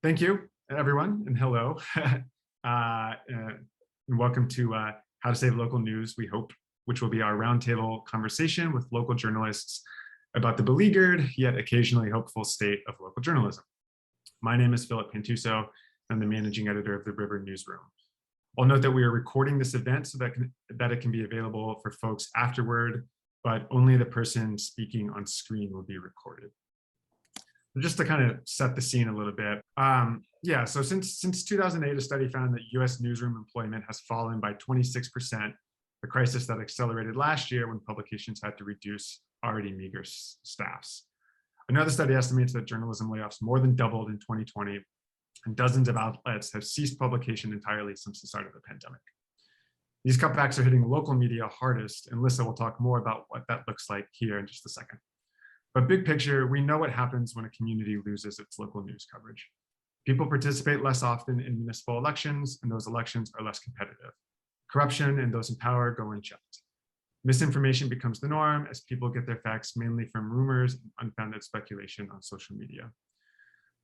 Thank you, everyone, and hello. And welcome to How to Save Local News, we hope, which will be our roundtable conversation with local journalists about the beleaguered, yet occasionally hopeful state of local journalism. My name is Philip Pantuso. I'm the managing editor of the River Newsroom. I'll note that we are recording this event so that it can be available for folks afterward, but only the person speaking on screen will be recorded. Just to kind of set the scene a little bit. So since 2008, a study found that US newsroom employment has fallen by 26%, a crisis that accelerated last year when publications had to reduce already meager staffs. Another study estimates that journalism layoffs more than doubled in 2020, and dozens of outlets have ceased publication entirely since the start of the pandemic. These cutbacks are hitting local media hardest, and Lissa will talk more about what that looks like here in just a second. But big picture, we know what happens when a community loses its local news coverage. People participate less often in municipal elections, and those elections are less competitive. Corruption and those in power go unchecked. Misinformation becomes the norm as people get their facts mainly from rumors and unfounded speculation on social media.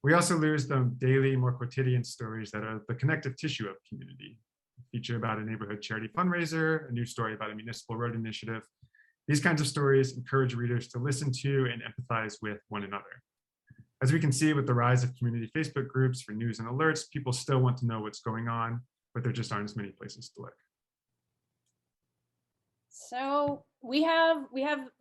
We also lose the daily, more quotidian stories that are the connective tissue of community. A feature about a neighborhood charity fundraiser, a news story about a municipal road initiative. These kinds of stories encourage readers to listen to and empathize with one another. As we can see with the rise of community Facebook groups for news and alerts, people still want to know what's going on, but there just aren't as many places to look. So we have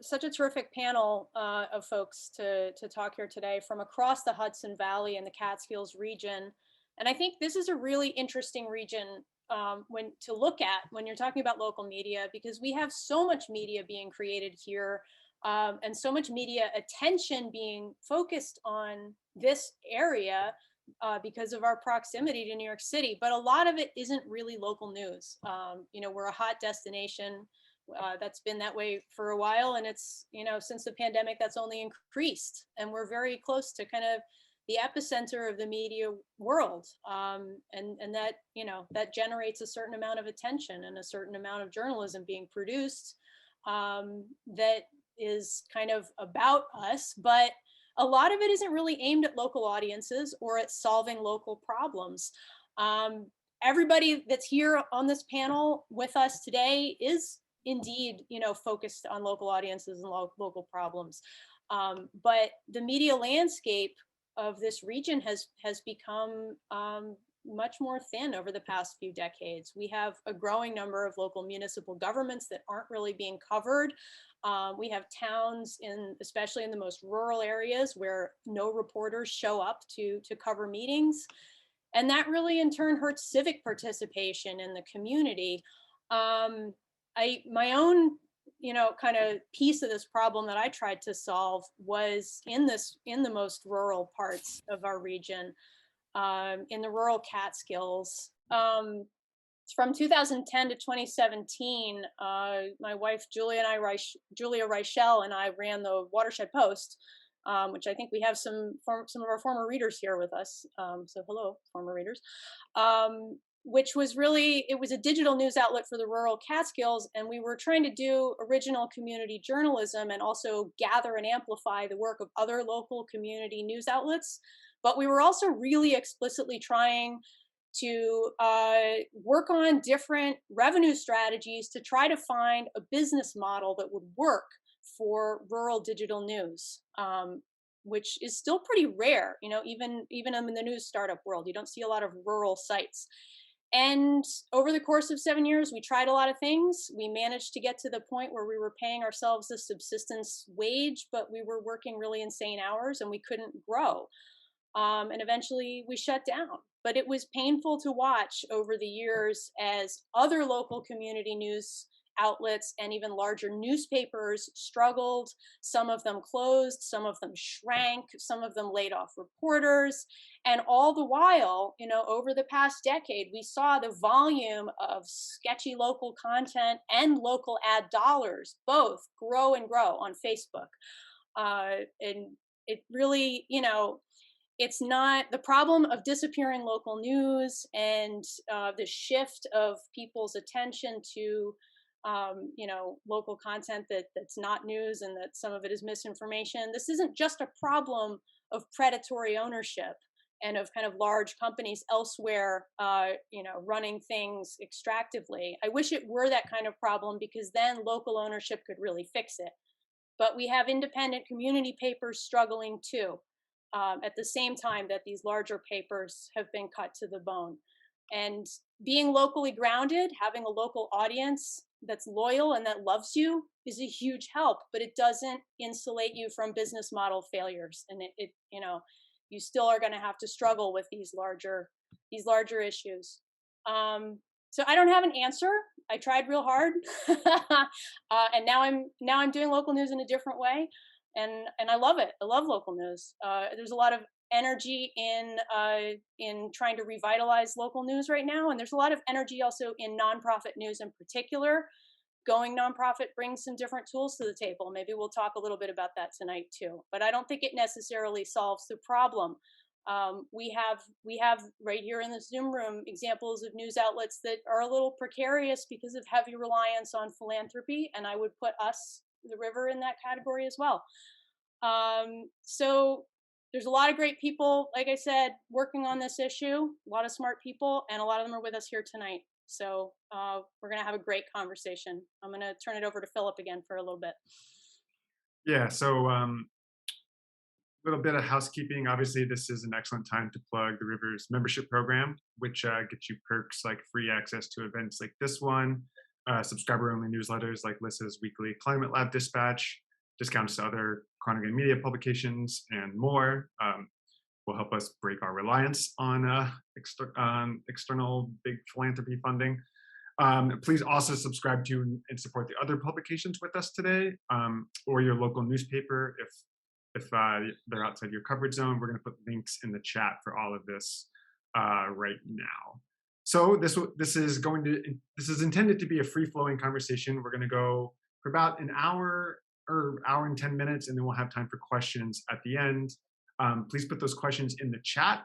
such a terrific panel of folks to talk here today from across the Hudson Valley and the Catskills region. And I think this is a really interesting region to look at when you're talking about local media, because we have so much media being created here and so much media attention being focused on this area because of our proximity to New York City. But a lot of it isn't really local news. We're a hot destination. That's been that way for a while, and it's, since the pandemic, that's only increased, and we're very close to kind of the epicenter of the media world, and that that generates a certain amount of attention and a certain amount of journalism being produced that is kind of about us, but a lot of it isn't really aimed at local audiences or at solving local problems. Everybody that's here on this panel with us today is indeed, focused on local audiences and local problems. But the media landscape of this region has become much more thin over the past few decades. We have a growing number of local municipal governments that aren't really being covered. We have towns, especially in the most rural areas, where no reporters show up to cover meetings. And that really in turn hurts civic participation in the community. My own, kind of piece of this problem that I tried to solve was in the most rural parts of our region, in the rural Catskills. From 2010 to 2017, my wife Julia Reichel and I ran the Watershed Post, which I think we have some of our former readers here with us. So hello, former readers. Which was it was a digital news outlet for the rural Catskills, and we were trying to do original community journalism and also gather and amplify the work of other local community news outlets. But we were also really explicitly trying to work on different revenue strategies to try to find a business model that would work for rural digital news, which is still pretty rare. Even in the news startup world, you don't see a lot of rural sites. And over the course of 7 years, we tried a lot of things. We managed to get to the point where we were paying ourselves a subsistence wage, but we were working really insane hours and we couldn't grow. And eventually we shut down. But it was painful to watch over the years as other local community news outlets and even larger newspapers struggled. Some of them closed, some of them shrank, some of them laid off reporters. And all the while, over the past decade, we saw the volume of sketchy local content and local ad dollars both grow and grow on Facebook. And it really, it's not the problem of disappearing local news and the shift of people's attention to local content that's not news and that some of it is misinformation. This isn't just a problem of predatory ownership and of kind of large companies elsewhere, running things extractively. I wish it were that kind of problem, because then local ownership could really fix it. But we have independent community papers struggling too, at the same time that these larger papers have been cut to the bone. And being locally grounded, having a local audience that's loyal and that loves you is a huge help, but it doesn't insulate you from business model failures. And you still are going to have to struggle with these larger issues. So I don't have an answer. I tried real hard, and now I'm doing local news in a different way, and I love it. I love local news. There's a lot of energy in trying to revitalize local news right now, and there's a lot of energy also in nonprofit news in particular. Going nonprofit brings some different tools to the table. Maybe we'll talk a little bit about that tonight too. But I don't think it necessarily solves the problem. We have right here in the Zoom room examples of news outlets that are a little precarious because of heavy reliance on philanthropy, and I would put us, the River, in that category as well. So there's a lot of great people, like I said, working on this issue, a lot of smart people, and a lot of them are with us here tonight. So we're going to have a great conversation. I'm going to turn it over to Philip again for a little bit. Yeah, so little bit of housekeeping. Obviously, this is an excellent time to plug the River's membership program, which gets you perks like free access to events like this one, subscriber-only newsletters like Lissa's weekly Climate Lab Dispatch, discounts to other chronic and media publications, and more. Will help us break our reliance on external big philanthropy funding. Please also subscribe to and support the other publications with us today, or your local newspaper if they're outside your coverage zone. We're going to put links in the chat for all of this right now. So this is intended to be a free-flowing conversation. We're going to go for about an hour or hour and 10 minutes, and then we'll have time for questions at the end. Please put those questions in the chat.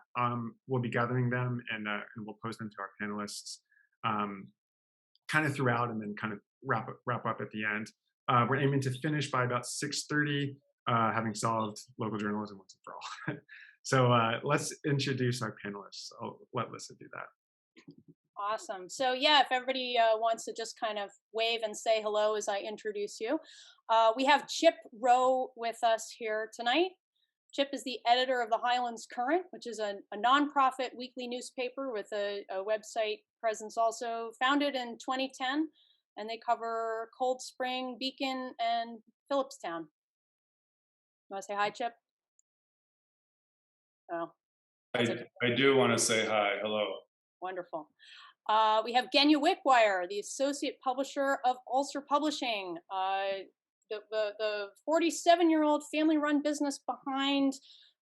We'll be gathering them, and we'll pose them to our panelists kind of throughout, and then kind of wrap up at the end. We're aiming to finish by about 6:30. Having solved local journalism once and for all. So let's introduce our panelists. I'll let Lissa do that. Awesome. So yeah, if everybody wants to just kind of wave and say hello as I introduce you. We have Chip Rowe with us here tonight. Chip is the editor of the Highlands Current, which is a nonprofit weekly newspaper with a website presence also, founded in 2010, and they cover Cold Spring, Beacon, and Phillipstown. You want to say hi, Chip? Oh, I do want to say hi. Hello. Wonderful. We have Genya Wickwire, the associate publisher of Ulster Publishing, the 47-year-old family-run business behind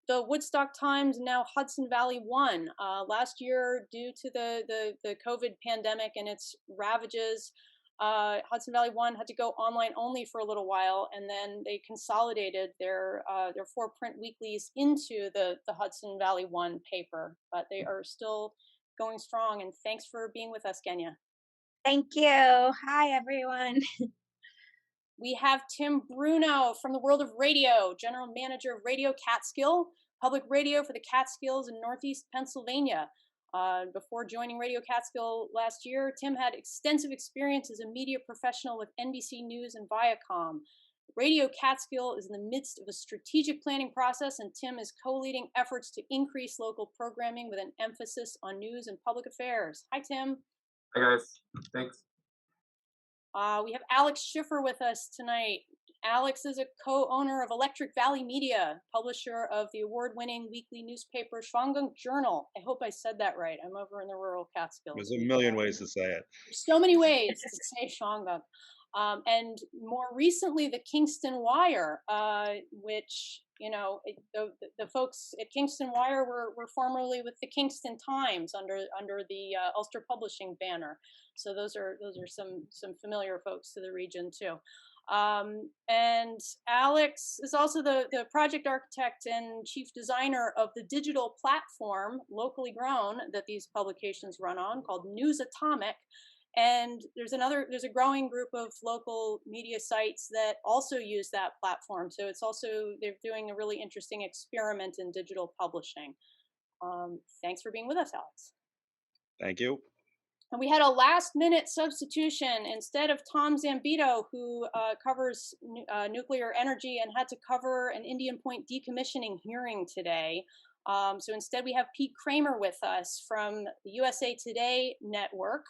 the Woodstock Times, now Hudson Valley One. Last year, due to the COVID pandemic and its ravages, Hudson Valley One had to go online only for a little while, and then they consolidated their 4 print weeklies into the Hudson Valley One paper. But they are still going strong. And thanks for being with us, Genya. Thank you. Hi, everyone. We have Tim Bruno from the World of Radio, General Manager of Radio Catskill, public radio for the Catskills in Northeast Pennsylvania. Before joining Radio Catskill last year, Tim had extensive experience as a media professional with NBC News and Viacom. Radio Catskill is in the midst of a strategic planning process, and Tim is co-leading efforts to increase local programming with an emphasis on news and public affairs. Hi, Tim. Hi, guys. Thanks. We have Alex Schiffer with us tonight. Alex is a co-owner of Electric Valley Media, publisher of the award-winning weekly newspaper Shwangunk Journal. I hope I said that right. I'm over in the rural Catskills. There's a million ways to say it. There's so many ways to say Shwangunk. And more recently, the Kingston Wire, which, you know, the folks at Kingston Wire were formerly with the Kingston Times under the Ulster Publishing banner. So those are some familiar folks to the region too. And Alex is also the project architect and chief designer of the digital platform, locally grown, that these publications run on, called News Atomic. And there's a growing group of local media sites that also use that platform. So they're doing a really interesting experiment in digital publishing. Thanks for being with us, Alex. Thank you. And we had a last-minute substitution. Instead of Tom Zambito, who covers nuclear energy and had to cover an Indian Point decommissioning hearing today. So instead, we have Pete Kramer with us from the USA Today network.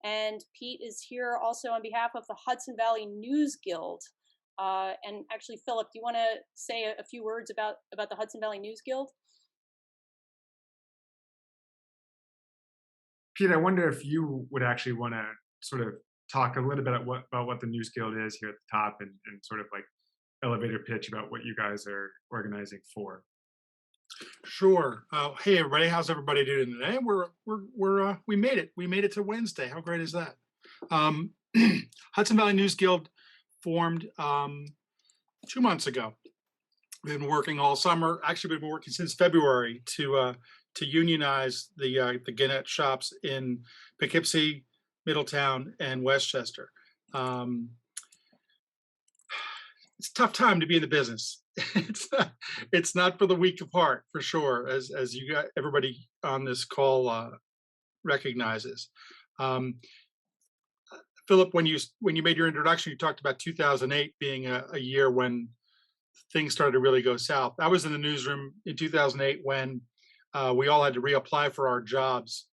And Pete is here also on behalf of the Hudson Valley News Guild. And actually, Philip, do you want to say a few words about the Hudson Valley News Guild? Pete, I wonder if you would actually want to sort of talk a little bit about what the News Guild is here at the top, and sort of like elevator pitch about what you guys are organizing for. Sure. Hey everybody, how's everybody doing today? We made it. We made it to Wednesday. How great is that? Hudson Valley News Guild formed 2 months ago. We've been working all summer. Actually, we've been working since February to unionize the Gannett shops in Poughkeepsie, Middletown, and Westchester. It's a tough time to be in the business. It's not for the weak of heart, for sure, as you got everybody on this call recognizes. Philip, when you made your introduction, you talked about 2008 being a year when things started to really go south. I was in the newsroom in 2008 when we all had to reapply for our jobs,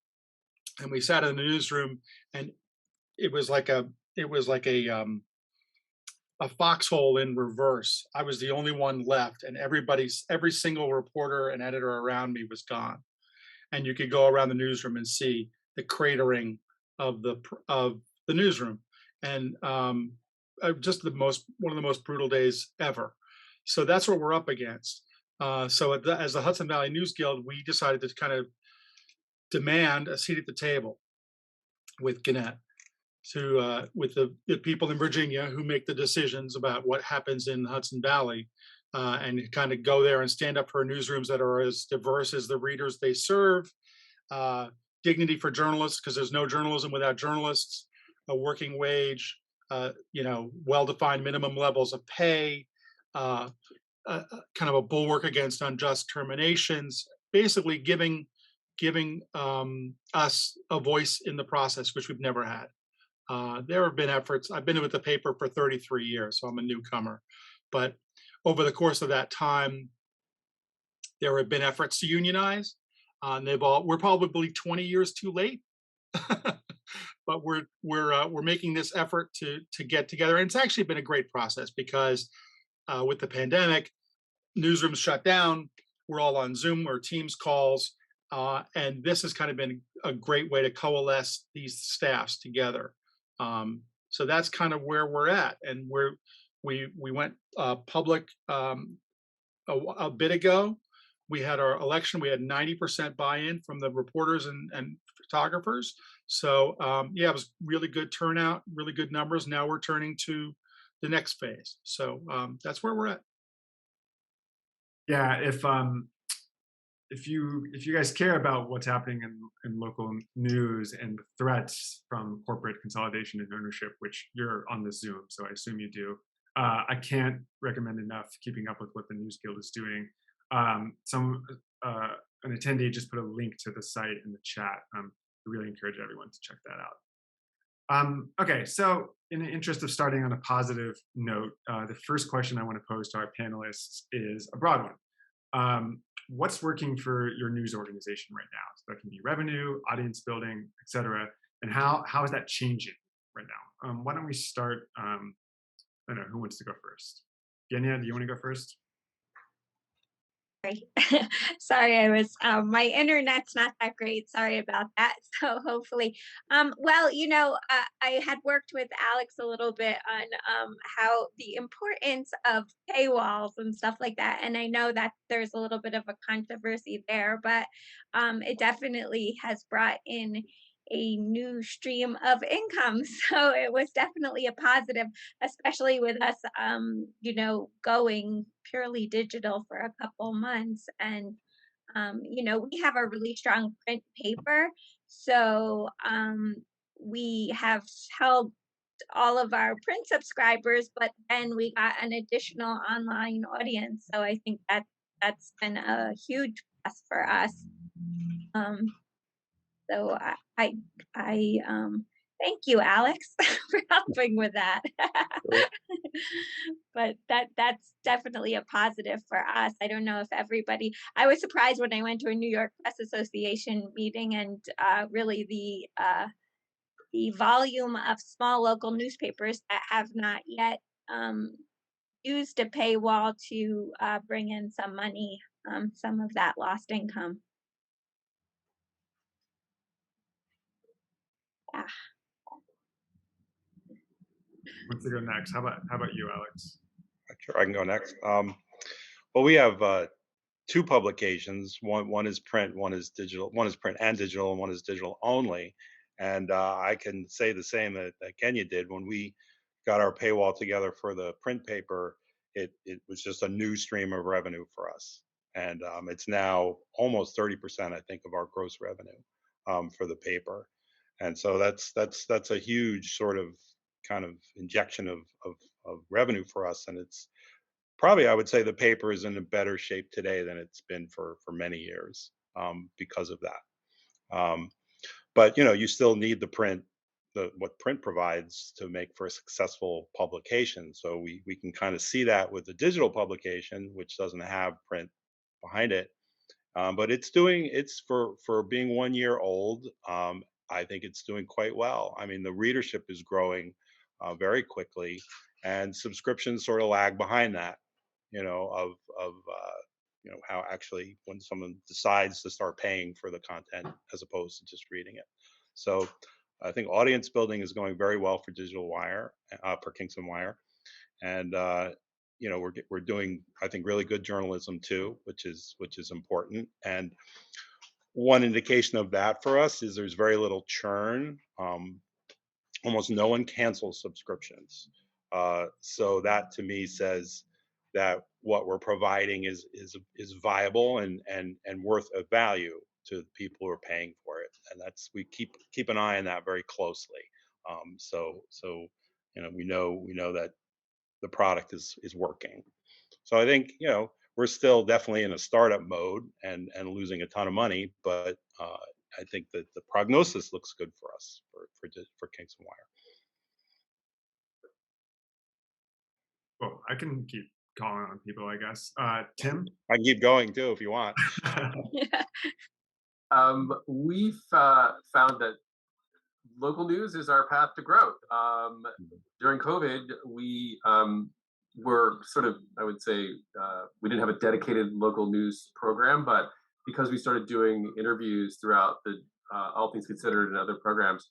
and we sat in the newsroom, and it was like a foxhole in reverse. I was the only one left, and every single reporter and editor around me was gone. And you could go around the newsroom and see the cratering of the newsroom, and just one of the most brutal days ever. So that's what we're up against. So as the Hudson Valley News Guild, we decided to kind of demand a seat at the table with Gannett, with the people in Virginia who make the decisions about what happens in Hudson Valley, and kind of go there and stand up for newsrooms that are as diverse as the readers they serve, dignity for journalists, because there's no journalism without journalists, a working wage, well-defined minimum levels of pay, kind of a bulwark against unjust terminations, basically giving us a voice in the process, which we've never had. There have been efforts. I've been with the paper for 33 years, so I'm a newcomer. But over the course of that time, there have been efforts to unionize. We're probably 20 years too late, but we're making this effort to get together. And it's actually been a great process because with the pandemic, newsrooms shut down. We're all on Zoom or Teams calls, and this has kind of been a great way to coalesce these staffs together. So that's kind of where we're at, and we went public a bit ago. We had our election. We had 90% buy-in from the reporters and photographers. So yeah, it was really good turnout, really good numbers. Now we're turning to the next phase. So that's where we're at. Yeah, if you guys care about what's happening in local news and the threats from corporate consolidation and ownership, which you're on the Zoom, so I assume you do, I can't recommend enough keeping up with what the News Guild is doing. An attendee just put a link to the site in the chat. I really encourage everyone to check that out. Okay, so in the interest of starting on a positive note, the first question I want to pose to our panelists is a broad one. What's working for your news organization right now? So that can be revenue, audience building, et cetera. And how is that changing right now? Why don't we start, I don't know, who wants to go first? Genya, do you want to go first? Sorry, I was my internet's not that great. Sorry about that. So hopefully, well, I had worked with Alex a little bit on how the importance of paywalls and stuff like that. And I know that there's a little bit of a controversy there, but it definitely has brought in a new stream of income. So it was definitely a positive, especially with us, going purely digital for a couple months. And, we have a really strong print paper. So we have held all of our print subscribers, but then we got an additional online audience. So I think that's been a huge plus for us. So thank you, Alex, for helping with that. But that's definitely a positive for us. I don't know if everybody. I was surprised when I went to a New York Press Association meeting, and really the volume of small local newspapers that have not yet used a paywall to bring in some money, some of that lost income. Yeah. Wants to go next? How about you, Alex? Sure, I can go next. Well, we have two publications. One is print, one is digital. One is print and digital, and one is digital only. And I can say the same that Kenya did. When we got our paywall together for the print paper, it was just a new stream of revenue for us. And it's now almost 30%, I think, of our gross revenue for the paper. And so that's a huge sort of kind of injection of revenue for us. And it's probably, I would say, the paper is in a better shape today than it's been for many years because of that. But you still need the print, what print provides to make for a successful publication. So we can kind of see that with the digital publication, which doesn't have print behind it. But it's for being 1 year old. I think it's doing quite well. I mean, the readership is growing very quickly, and subscriptions sort of lag behind that. How actually when someone decides to start paying for the content as opposed to just reading it. So I think audience building is going very well for Digital Wire, for Kingston Wire, and we're doing, I think, really good journalism too, which is important. And one indication of that for us is there's very little churn. Almost no one cancels subscriptions. So that to me says that what we're providing is viable and worth a value to the people who are paying for it. And that's, we keep an eye on that very closely. So we know that the product is working. So I think we're still definitely in a startup mode and losing a ton of money, but I think that the prognosis looks good for us for Kingston Wire. Well, I can keep calling on people, I guess. Tim? I can keep going too if you want. We've found that local news is our path to growth. During COVID, we were sort of, I would say, we didn't have a dedicated local news program, but because we started doing interviews throughout the All Things Considered and other programs,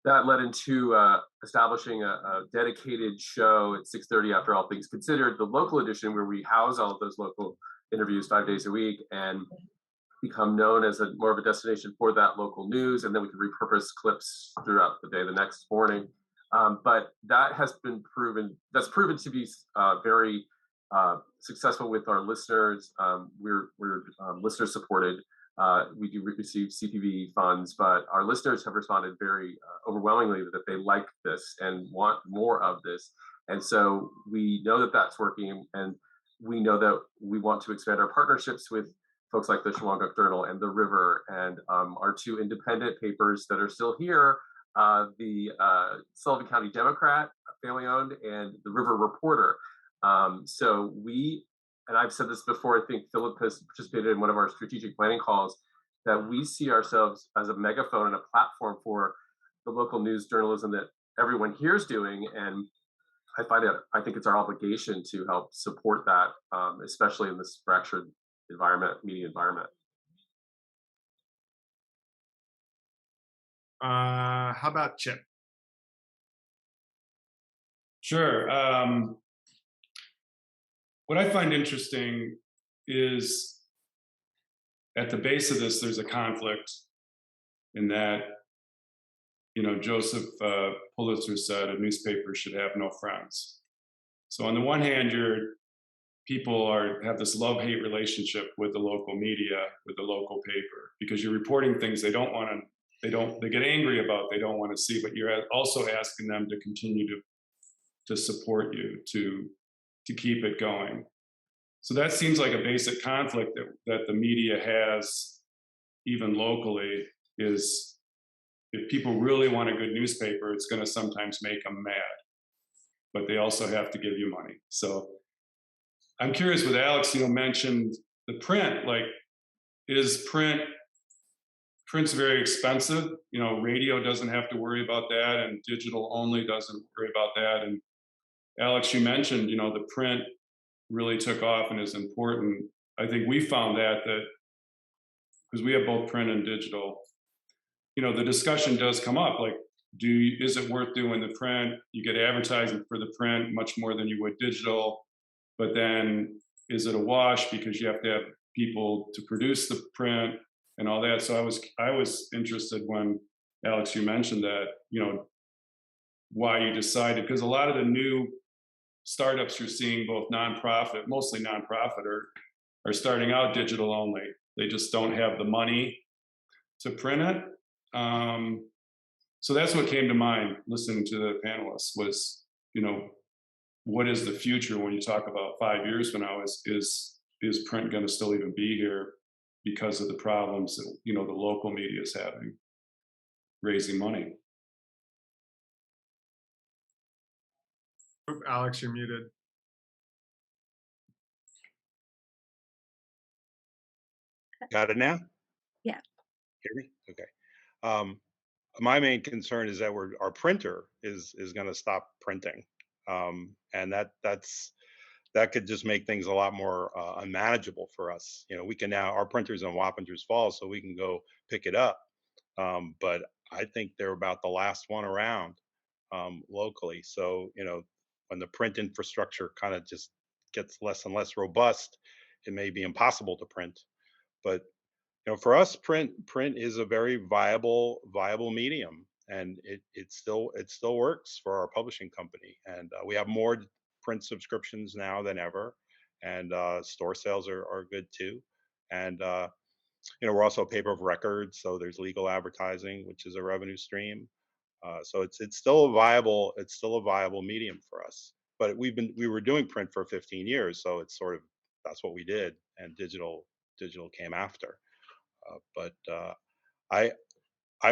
that led into establishing a dedicated show at 6:30 after All Things Considered, the local edition, where we house all of those local interviews 5 days a week and become known as more of a destination for that local news. And then we can repurpose clips throughout the day the next morning. But that has been proven to be very successful with our listeners. We're listener supported. We do receive CPV funds, but our listeners have responded very overwhelmingly that they like this and want more of this. And so we know that that's working, and we know that we want to expand our partnerships with folks like the Shawangunk Journal and the River, and our two independent papers that are still here, the Sullivan County Democrat, family owned, and the River Reporter. So we, and I've said this before, I think Philip has participated in one of our strategic planning calls, that we see ourselves as a megaphone and a platform for the local news journalism that everyone here is doing. And I think it's our obligation to help support that, especially in this fractured media environment. How about Chip? Sure. What I find interesting is at the base of this, there's a conflict in that, Joseph Pulitzer said a newspaper should have no friends. So on the one hand, people have this love-hate relationship with the local media, with the local paper, because you're reporting things they get angry about, they don't want to see, but you're also asking them to continue to support you, to keep it going. So that seems like a basic conflict that the media has even locally, is if people really want a good newspaper, it's going to sometimes make them mad, but they also have to give you money. So I'm curious with Alex, mentioned the print, like, is print's very expensive. Radio doesn't have to worry about that, and digital only doesn't worry about that. And Alex, you mentioned, the print really took off and is important. I think we found that because we have both print and digital, the discussion does come up, like, is it worth doing the print? You get advertising for the print much more than you would digital, but then is it a wash because you have to have people to produce the print and all that? So I was interested when, Alex, you mentioned that, why you decided, because a lot of the new startups you're seeing, both nonprofit, mostly nonprofit, are starting out digital only. They just don't have the money to print it. So that's what came to mind listening to the panelists was, what is the future when you talk about 5 years from now? Is print going to still even be here because of the problems that, the local media is having, raising money? Oop, Alex, you're muted. Got it now? Yeah. Hear me? Okay. My main concern is that our printer is going to stop printing, and that could just make things a lot more unmanageable for us. We can now, our printer's in Wappingers Falls, so we can go pick it up, but I think they're about the last one around locally. So when the print infrastructure kind of just gets less and less robust, it may be impossible to print. But for us, print is a very viable medium, and it still works for our publishing company. And we have more print subscriptions now than ever, and store sales are good too. And we're also a paper of record, so there's legal advertising, which is a revenue stream. So it's still a viable medium for us. But we were doing print for 15 years, so it's sort of, that's what we did, and digital came after. But I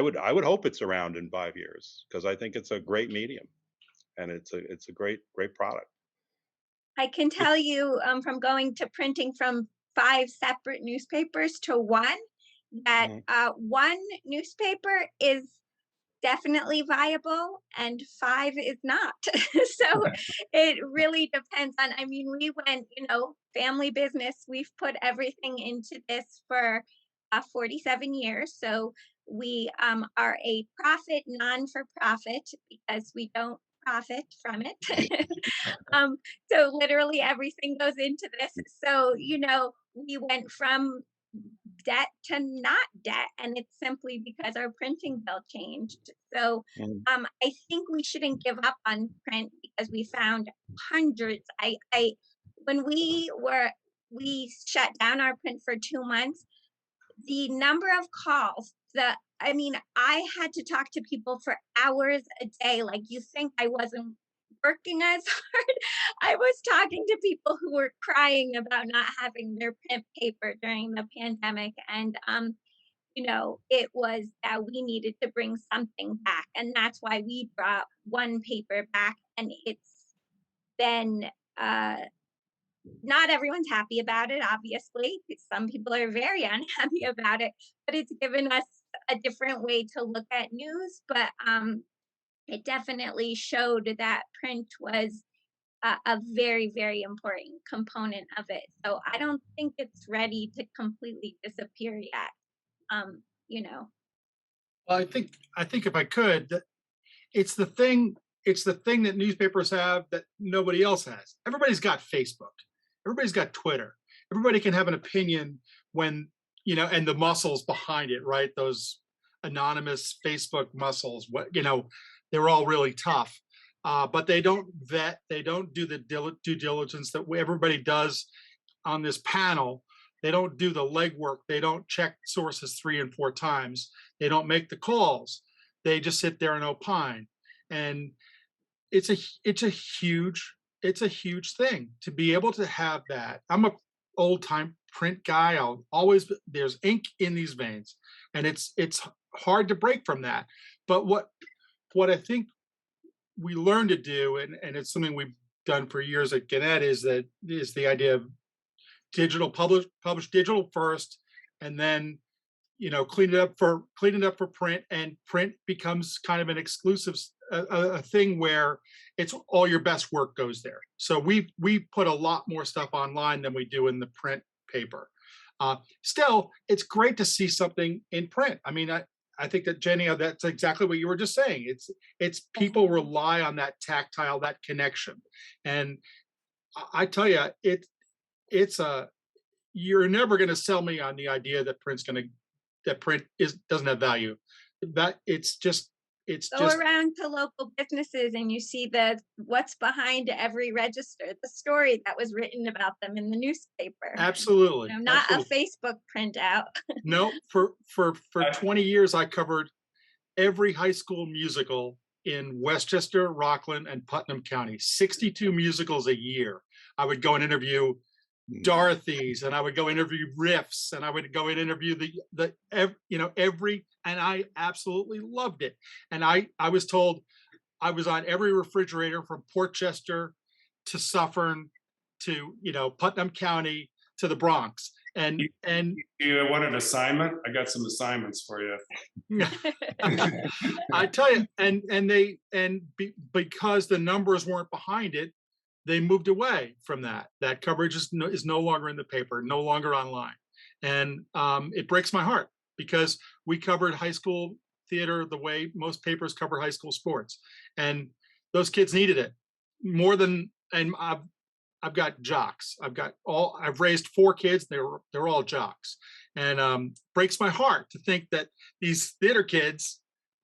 would hope it's around in 5 years, because I think it's a great medium, and it's a great product. I can tell you from going to printing from 5 separate newspapers to one, that one newspaper is definitely viable and 5 is not. So it really depends on, we went, family business. We've put everything into this for 47 years. So we are a profit, non-for-profit, because we don't profit from it. So literally everything goes into this. So, we went from debt to not debt, and it's simply because our printing bill changed. So I think we shouldn't give up on print, because we found hundreds. When we shut down our print for 2 months, the number of calls I had to talk to people for hours a day. Like, you think I wasn't working as hard? I was talking to people who were crying about not having their print paper during the pandemic. And, it was that we needed to bring something back. And that's why we brought one paper back. And it's been, not everyone's happy about it, obviously. Some people are very unhappy about it, but it's given us a different way to look at news. But it definitely showed that print was a very, very important component of it. So I don't think it's ready to completely disappear yet. Well, I think if I could, that it's the thing that newspapers have that nobody else has. Everybody's got Facebook. Everybody's got Twitter. Everybody can have an opinion when, and the muscles behind it, right? Those anonymous Facebook muscles, they're all really tough. But they don't vet, they don't do the due diligence that everybody does on this panel. They don't do the legwork. They don't check sources 3 and 4 times. They don't make the calls. They just sit there and opine. And it's a huge thing to be able to have that. I'm old time print guy. There's ink in these veins, and it's hard to break from that. But what I think we learned to do, and it's something we've done for years at Gannett, is the idea of digital publish digital first, and then clean it up for print, and print becomes kind of an exclusive a thing where it's all your best work goes there. So we put a lot more stuff online than we do in the print paper. Still, it's great to see something in print. I mean, I think that, Jenny, that's exactly what you were just saying. It's people rely on that tactile, that connection. And I tell you, you're never going to sell me on the idea that print doesn't have value. That it's just Go around to local businesses and you see what's behind every register, the story that was written about them in the newspaper. Absolutely. Not absolutely. A Facebook printout. No, for 20 years I covered every high school musical in Westchester, Rockland, and Putnam County. 62 musicals a year. I would go and interview Dorothy's, and I would go interview Riffs, and I would go and interview every, and I absolutely loved it. And I was told I was on every refrigerator from Portchester to Suffern to Putnam County to the Bronx. And you want an assignment? I got some assignments for you. I tell you, because the numbers weren't behind it, they moved away from that. That coverage is no longer in the paper, no longer online. And it breaks my heart, because we covered high school theater the way most papers cover high school sports. And those kids needed it more than, and I've got jocks. I've raised 4 kids. They're all jocks. And breaks my heart to think that these theater kids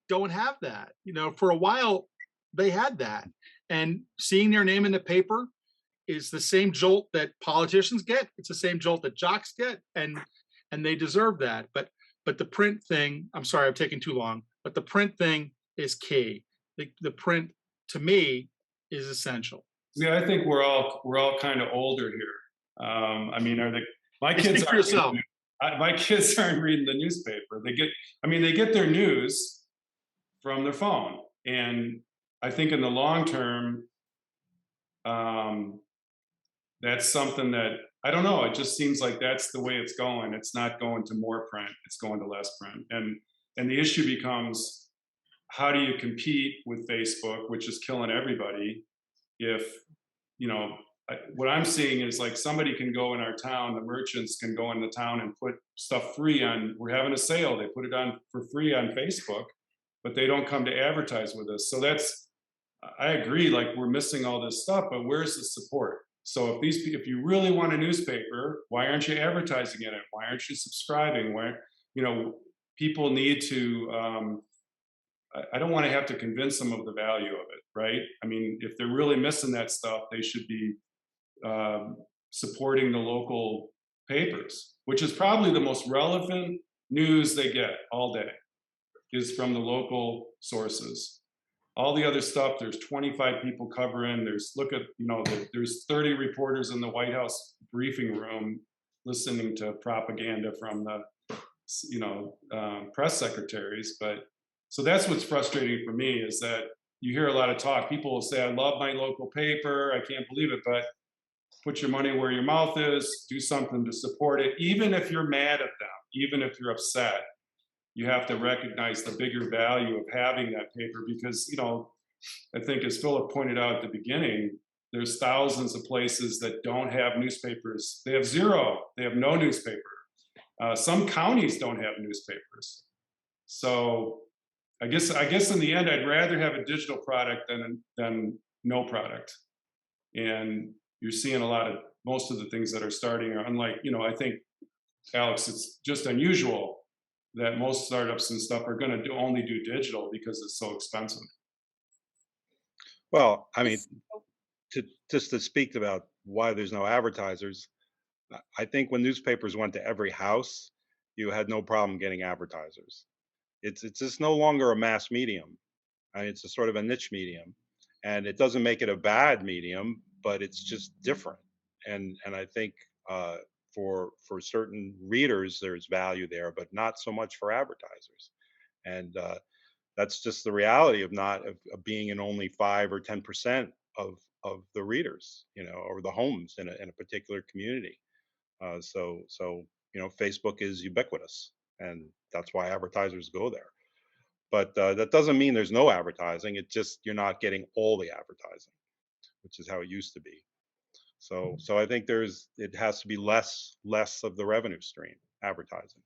don't have that. For a while they had that. And seeing their name in the paper is the same jolt that politicians get. It's the same jolt that jocks get, and they deserve that. But the print thing, I'm sorry, I've taken too long, but the print thing is key. The print, to me, is essential. Yeah, I think we're all kind of older here. I mean, my kids aren't reading the newspaper. They get their news from their phone, and I think in the long term, that's something that, I don't know, it just seems like that's the way it's going. It's not going to more print, it's going to less print. And the issue becomes, how do you compete with Facebook, which is killing everybody, if, what I'm seeing is like somebody can go in our town, the merchants can go into town and put stuff free on, we're having a sale, they put it on for free on Facebook, but they don't come to advertise with us. So I agree, like we're missing all this stuff, but where's the support? So if you really want a newspaper, why aren't you advertising in it? Why aren't you subscribing? People need to, I don't want to have to convince them of the value of it, right? I mean, if they're really missing that stuff, they should be supporting the local papers, which is probably the most relevant news they get all day, is from the local sources. All the other stuff, there's 25 people covering, there's 30 reporters in the White House briefing room listening to propaganda from the press secretaries. But so that's what's frustrating for me, is that you hear a lot of talk. People will say, I love my local paper, I can't believe it, but put your money where your mouth is, do something to support it. Even if you're mad at them, even if you're upset, you have to recognize the bigger value of having that paper, because, I think as Philip pointed out at the beginning, there's thousands of places that don't have newspapers. They have zero, they have no newspaper. Some counties don't have newspapers. So I guess in the end, I'd rather have a digital product than no product. And you're seeing most of the things that are starting are unlike, I think, Alex, it's just unusual that most startups and stuff are going to only do digital because it's so expensive. Well, I mean, to speak about why there's no advertisers, I think when newspapers went to every house, you had no problem getting advertisers. It's just no longer a mass medium. I mean, it's a sort of a niche medium, and it doesn't make it a bad medium, but it's just different. And I think for certain readers, there's value there, but not so much for advertisers. And that's just the reality of of being in only 5 or 10% of the readers, or the homes in a particular community. So Facebook is ubiquitous, and that's why advertisers go there. But that doesn't mean there's no advertising. It's just you're not getting all the advertising, which is how it used to be. So I think it has to be less of the revenue stream, advertising.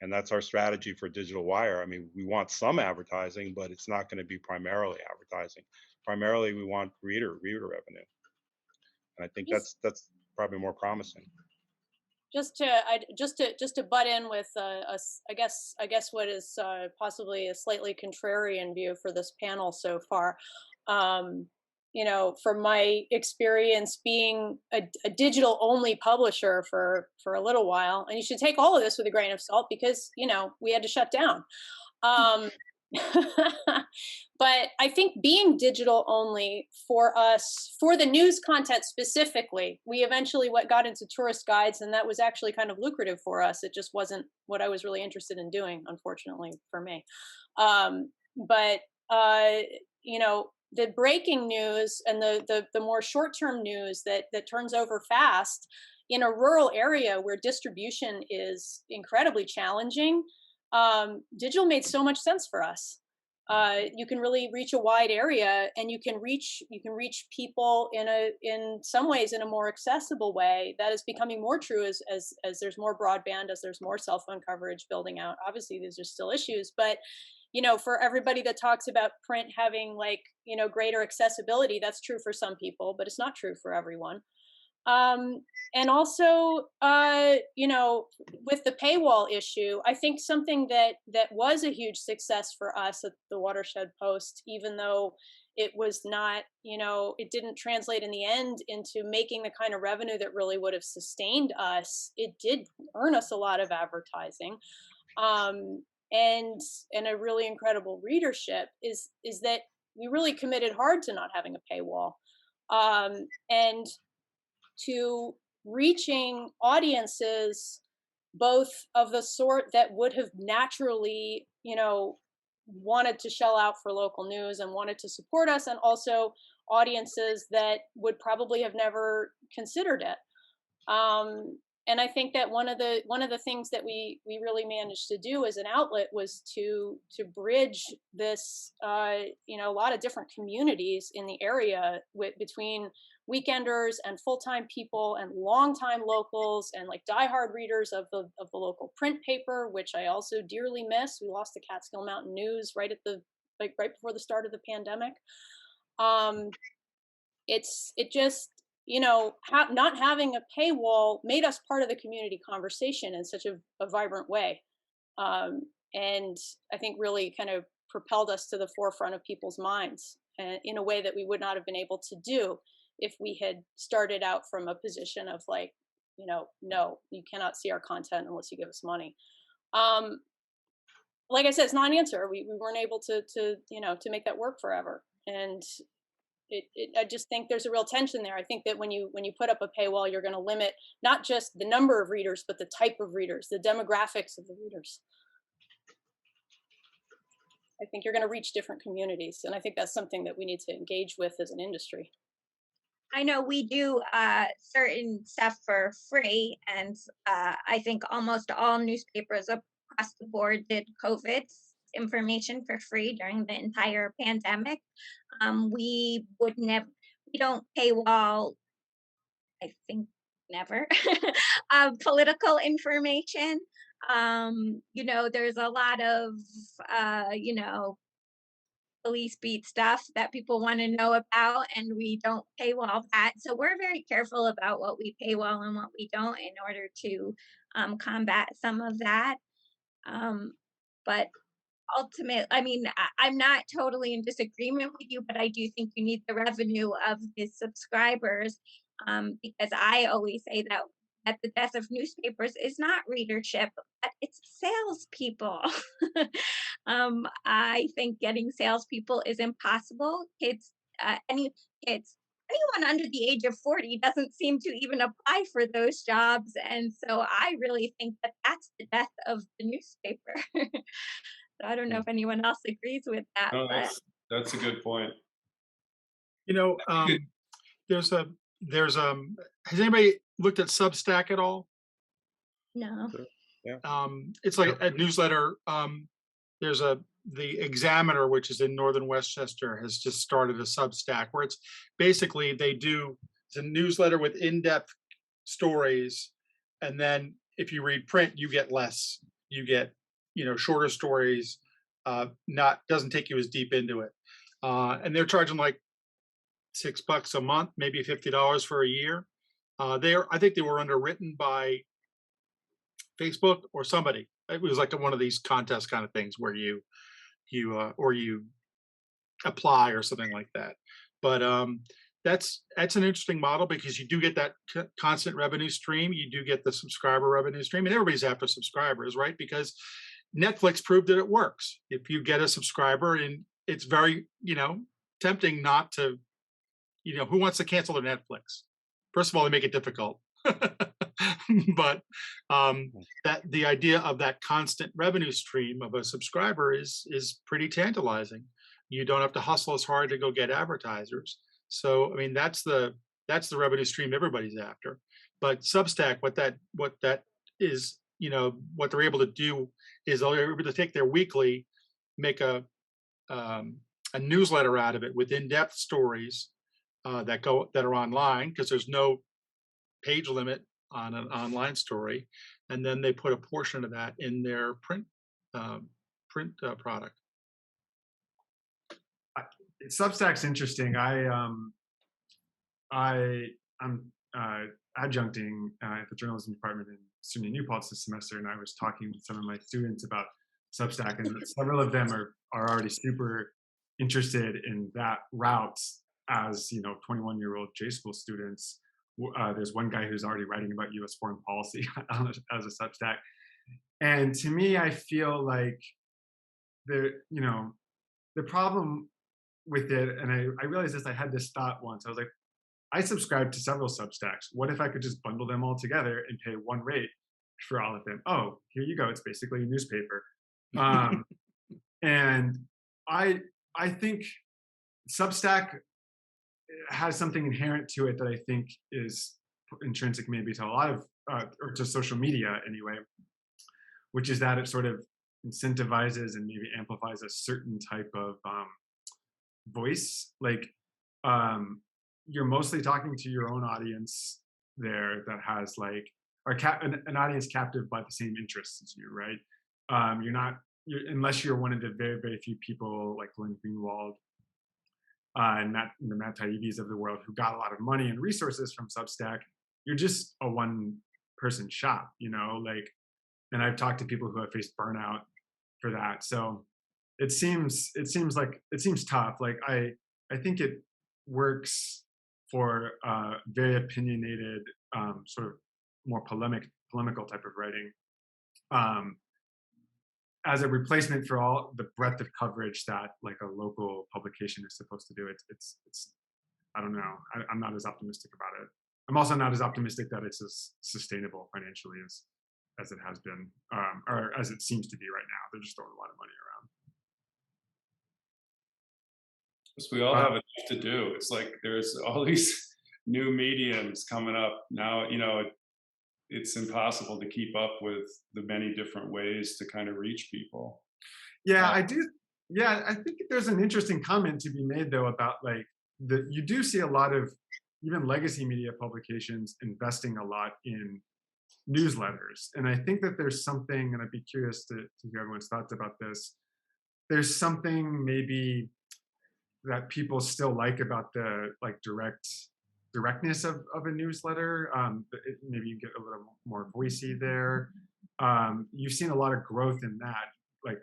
And that's our strategy for Digital Wire. I mean, we want some advertising, but it's not going to be primarily advertising. Primarily, we want reader revenue. And I think that's probably more promising. Just to butt in with I guess what is possibly a slightly contrarian view for this panel so far. From my experience being a digital only publisher for a little while, and you should take all of this with a grain of salt because we had to shut down. But I think being digital only for us, for the news content specifically, we eventually got into tourist guides, and that was actually kind of lucrative for us. It just wasn't what I was really interested in doing, unfortunately for me. But the breaking news and the more short-term news that turns over fast in a rural area where distribution is incredibly challenging, digital made so much sense for us. You can really reach a wide area, and you can reach people in some ways in a more accessible way. That is becoming more true as there's more broadband, as there's more cell phone coverage building out. Obviously, these are still issues, but for everybody that talks about print having greater accessibility, that's true for some people, but it's not true for everyone. And also, with the paywall issue, I think something that was a huge success for us at the Watershed Post, even though it was not, it didn't translate in the end into making the kind of revenue that really would have sustained us. It did earn us a lot of advertising. And a really incredible readership is that we really committed hard to not having a paywall, and to reaching audiences both of the sort that would have naturally, wanted to shell out for local news and wanted to support us, and also audiences that would probably have never considered it. And I think that one of the things that we really managed to do as an outlet was to bridge this, a lot of different communities in the area between weekenders and full-time people and longtime locals and diehard readers of the local print paper, which I also dearly miss. We lost the Catskill Mountain News right before the start of the pandemic. Not having a paywall made us part of the community conversation in such a vibrant way. And I think really kind of propelled us to the forefront of people's minds in a way that we would not have been able to do if we had started out from a position of no, you cannot see our content unless you give us money. Like I said, it's not an answer. We weren't able to make that work forever. And I just think there's a real tension there. I think that when you put up a paywall, you're going to limit not just the number of readers, but the type of readers, the demographics of the readers. I think you're going to reach different communities. And I think that's something that we need to engage with as an industry. I know we do certain stuff for free, and I think almost all newspapers across the board did COVID information for free during the entire pandemic. We don't paywall, I think, never, political information. There's a lot of, police beat stuff that people want to know about, and we don't paywall that. So we're very careful about what we paywall and what we don't in order to combat some of that. But ultimately, I'm not totally in disagreement with you, but I do think you need the revenue of the subscribers, because I always say that the death of newspapers is not readership, but it's salespeople. I think getting salespeople is impossible. Kids anyone under the age of 40 doesn't seem to even apply for those jobs. And so I really think that that's the death of the newspaper. So I don't know if anyone else agrees with that, No, but that's a good point. You know, there's a there's has anybody looked at Substack at all? no. It's like a newsletter. There's the Examiner, which is in Northern Westchester, has just started a Substack where it's basically it's a newsletter with in-depth stories, and then if you read print, you get less. You get shorter stories. Doesn't take you as deep into it, and they're charging like $6 a month, maybe $50 for a year. I think they were underwritten by Facebook or somebody. It was like one of these contest kind of things where you apply or something like that. But that's an interesting model because you do get that constant revenue stream. You do get the subscriber revenue stream, and everybody's after subscribers, right? Because Netflix proved that it works. If you get a subscriber, and it's very tempting not to. Who wants to cancel their Netflix? First of all, they make it difficult. But that the idea of that constant revenue stream of a subscriber is pretty tantalizing. You don't have to hustle as hard to go get advertisers. So I mean that's the revenue stream everybody's after. But Substack, what that is, what they're able to do is they're able to take their weekly, make a newsletter out of it with in-depth stories that are online, because there's no page limit on an online story, and then they put a portion of that in their print product. Substack's interesting. I'm adjuncting at the journalism department in SUNY New Paltz this semester, and I was talking with some of my students about Substack, and several of them are already super interested in that route as 21-year-old J school students. There's one guy who's already writing about U.S. foreign policy as a Substack, and to me, I feel like the problem with it, and I realized this. I had this thought once. I was like, I subscribe to several Substacks. What if I could just bundle them all together and pay one rate for all of them? Oh, here you go. It's basically a newspaper, and I think Substack has something inherent to it that I think is intrinsic maybe to a lot of, or to social media anyway, which is that it sort of incentivizes and maybe amplifies a certain type of voice. Like you're mostly talking to your own audience there that has like, an audience captive by the same interests as you, right? Unless you're one of the very, very few people like Glenn Greenwald and the Matt Taibbi's of the world who got a lot of money and resources from Substack, you're just a one-person shop, and I've talked to people who have faced burnout for that. So it seems tough. Like I think it works for very opinionated, sort of more polemical type of writing. As a replacement for all the breadth of coverage that like a local publication is supposed to do, it's I don't know. I'm not as optimistic about it. I'm also not as optimistic that it's as sustainable financially as it has been, or as it seems to be right now. They're just throwing a lot of money around. So we all have enough to do. It's like there's all these new mediums coming up now. It's impossible to keep up with the many different ways to kind of reach people. Yeah, I do. Yeah, I think there's an interesting comment to be made though about like you do see a lot of even legacy media publications investing a lot in newsletters, and I think that there's something, and I'd be curious to hear everyone's thoughts about this. There's something maybe that people still like about the like directness of a newsletter. Maybe you get a little more voicey there. You've seen a lot of growth in that, like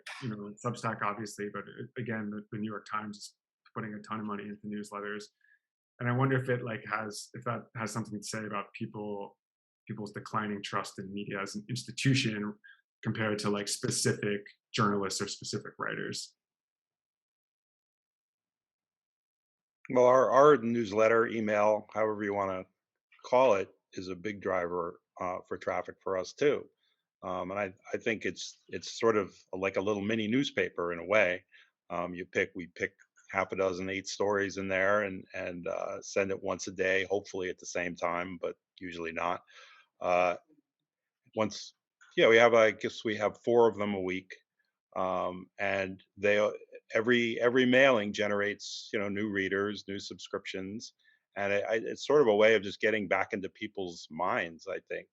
Substack obviously, but again, the New York Times is putting a ton of money into newsletters, and I wonder if that has something to say about people's declining trust in media as an institution compared to like specific journalists or specific writers. Well, our newsletter, email, however you want to call it, is a big driver for traffic for us too. And I think it's sort of like a little mini newspaper in a way. We pick half a dozen, 8 stories in there, and send it once a day, hopefully at the same time, but usually not. Uh, once, yeah, I guess we have 4 of them a week, and every mailing generates new readers, new subscriptions, and it's sort of a way of just getting back into people's minds, I think.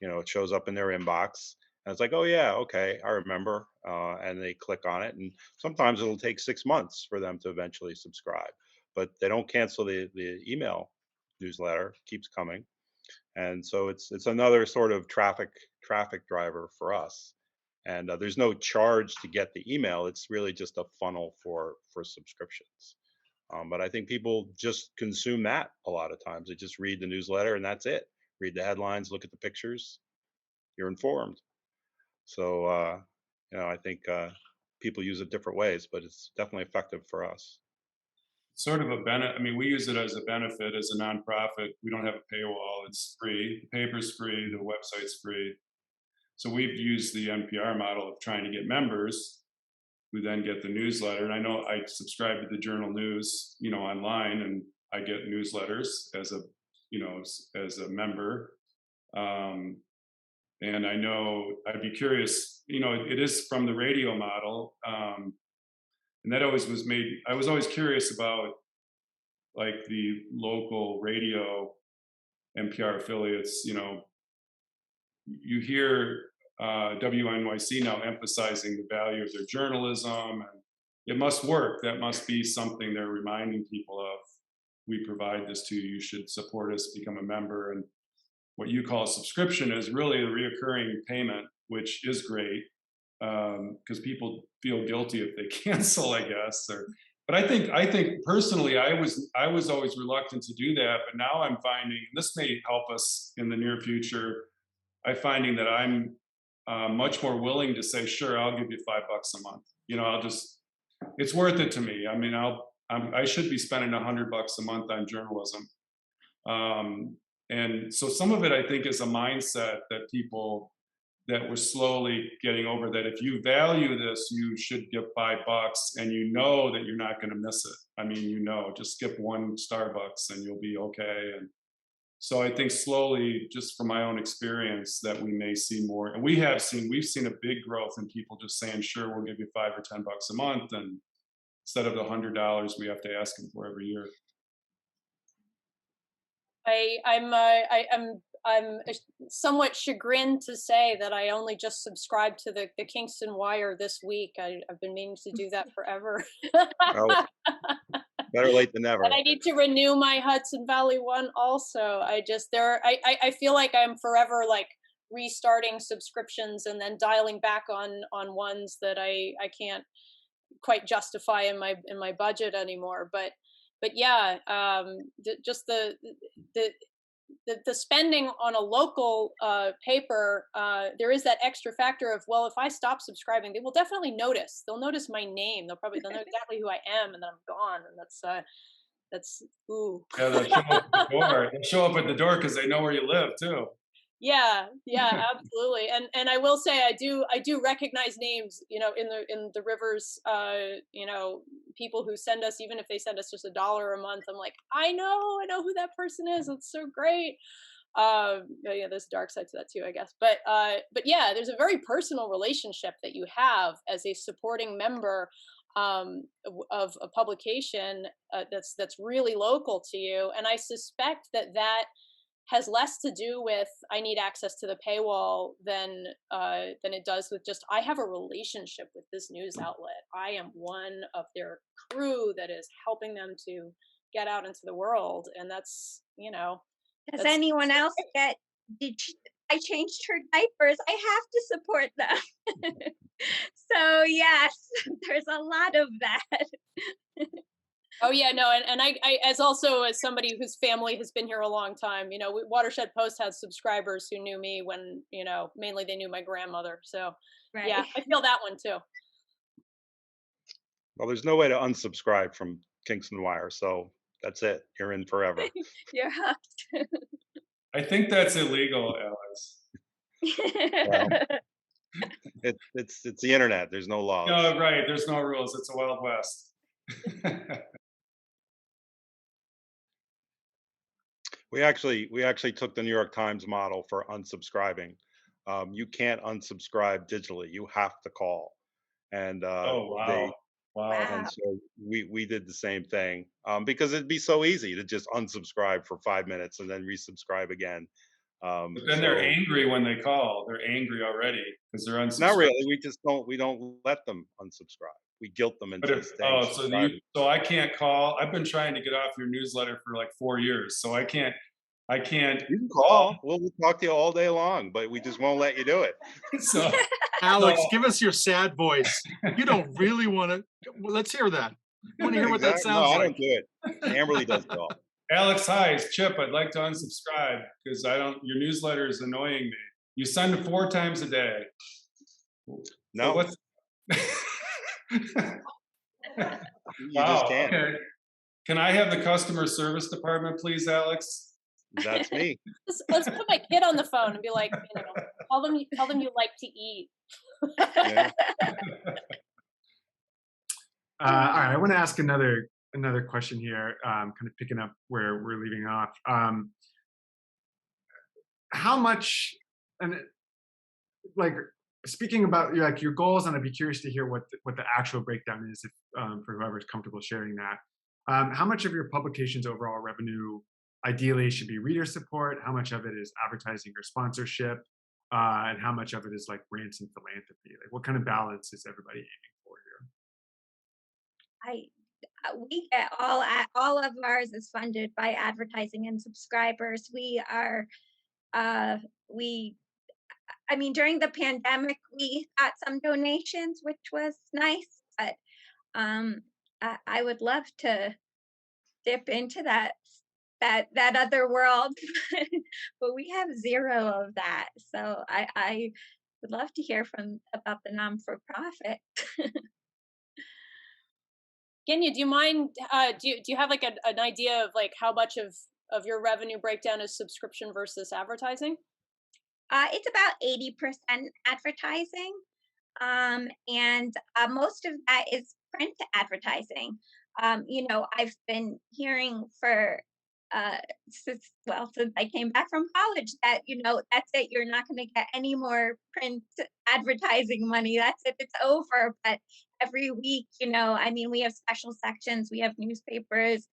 It shows up in their inbox, and it's like, oh yeah, okay, I remember, and they click on it, and sometimes it'll take 6 months for them to eventually subscribe, but they don't cancel the email newsletter. It keeps coming, and so it's another sort of traffic driver for us. And there's no charge to get the email. It's really just a funnel for subscriptions. But I think people just consume that a lot of times. They just read the newsletter and that's it. Read the headlines, look at the pictures, you're informed. So I think people use it different ways, but it's definitely effective for us. Sort of a benefit. I mean, we use it as a benefit as a nonprofit. We don't have a paywall. It's free. The paper's free. The website's free. So we've used the NPR model of trying to get members who then get the newsletter. And I know I subscribe to the Journal News, online, and I get newsletters as a member. And I know I'd be curious, it is from the radio model. And that always was made, I was always curious about like the local radio NPR affiliates. You hear WNYC now emphasizing the value of their journalism, and it must work. That must be something they're reminding people of. We provide this to you. You should support us, become a member. And what you call a subscription is really a reoccurring payment, which is great, because people feel guilty if they cancel, I guess. But I think personally, I was always reluctant to do that, but now I'm finding, and this may help us in the near future, I'm finding that I'm much more willing to say, sure, I'll give you $5 a month. It's worth it to me. I mean, I should be spending $100 a month on journalism. And so some of it, I think, is a mindset that that we're slowly getting over, that if you value this, you should give $5, and that you're not going to miss it. I mean, just skip one Starbucks and you'll be okay. And so I think slowly, just from my own experience, that we may see more. And we've seen a big growth in people just saying, sure, we'll give you $5 or $10 a month. And instead of the $100 we have to ask them for every year. I'm somewhat chagrined to say that I only just subscribed to the Kingston Wire this week. I've been meaning to do that forever. Oh, better late than never. And I need to renew my Hudson Valley one also. I feel like I'm forever like restarting subscriptions and then dialing back on ones that I can't quite justify in my budget anymore. But yeah, just the spending on a local paper, there is that extra factor of, well, if I stop subscribing, they will definitely notice. They'll notice my name. They'll know exactly who I am, and then I'm gone. And that's ooh. Yeah, they'll show up at the door. They'll show up at the door because they know where you live too. Yeah, absolutely. And I will say I do recognize names, in the Rivers, people who send us, even if they send us just $1 a month, I'm like, I know who that person is. It's so great. Yeah, there's a dark side to that too, I guess. But yeah, there's a very personal relationship that you have as a supporting member of a publication that's really local to you. And I suspect that has less to do with I need access to the paywall than it does with just I have a relationship with this news outlet. I am one of their crew that is helping them to get out into the world, and that's Does anyone else I changed her diapers. I have to support them. So yes, there's a lot of that. Oh yeah, no, and I as somebody whose family has been here a long time, Watershed Post had subscribers who knew me when, mainly they knew my grandmother. So right. Yeah, I feel that one too. Well, there's no way to unsubscribe from Kingston Wire. So that's it. You're in forever. You're hooked. I think that's illegal, Alex. Well, it's the internet. There's no laws. No, right. There's no rules. It's a Wild West. We actually took the New York Times model for unsubscribing. You can't unsubscribe digitally. You have to call. And Oh, wow. they Wow. and so we did the same thing, because it'd be so easy to just unsubscribe for 5 minutes and then resubscribe again. But then they're So angry when they call. They're angry already because they're unsubscribed. not really. We don't let them unsubscribe. We guilt them But into if, staying subscribed. so I can't call. I've been trying to get off your newsletter for like 4 years, so I can't. You can call. We'll talk to you all day long, but we just won't let you do it. So Alex, So- give us your sad voice. You don't really want to. Well, let's hear that. I want to hear what that Exactly. sounds No, I like. don't do it. Amberly does it all. Alex, hi, it's Chip. I'd like to unsubscribe because your newsletter is annoying me. You send it 4 times a day. No, So what's you just can't. Okay. Can I have the customer service department, please, Alex? That's me. Let's put my kid on the phone and be like, tell them you like to eat. Yeah. All right, I want to ask another question here, kind of picking up where we're leaving off. How much, and like speaking about your goals, and I'd be curious to hear what the actual breakdown is, if for whoever's comfortable sharing that. How much of your publication's overall revenue ideally should be reader support? How much of it is advertising or sponsorship? And how much of it is like grants and philanthropy? Like, what kind of balance is everybody aiming for here? We get all of ours is funded by advertising and subscribers. During the pandemic, we got some donations, which was nice, but I would love to dip into that other world, but we have zero of that. So I would love to hear about the non-for-profit. Genya, do you mind? Do you have like an idea of like how much of your revenue breakdown is subscription versus advertising? It's about 80% advertising, and most of that is print advertising. I've been hearing since I came back from college that, that's it. You're not going to get any more print advertising money. That's it. It's over. But every week, we have special sections. We have newspapers.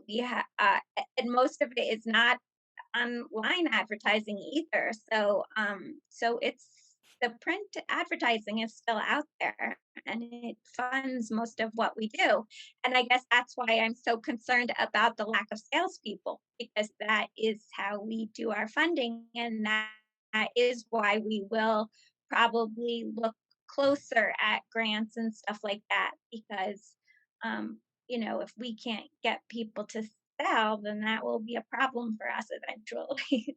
We have, and most of it is not online advertising either. So it's the print advertising is still out there, and it funds most of what we do. And I guess that's why I'm so concerned about the lack of salespeople, because that is how we do our funding, and that is why we will probably look closer at grants and stuff like that, because if we can't get people to sell, then that will be a problem for us eventually.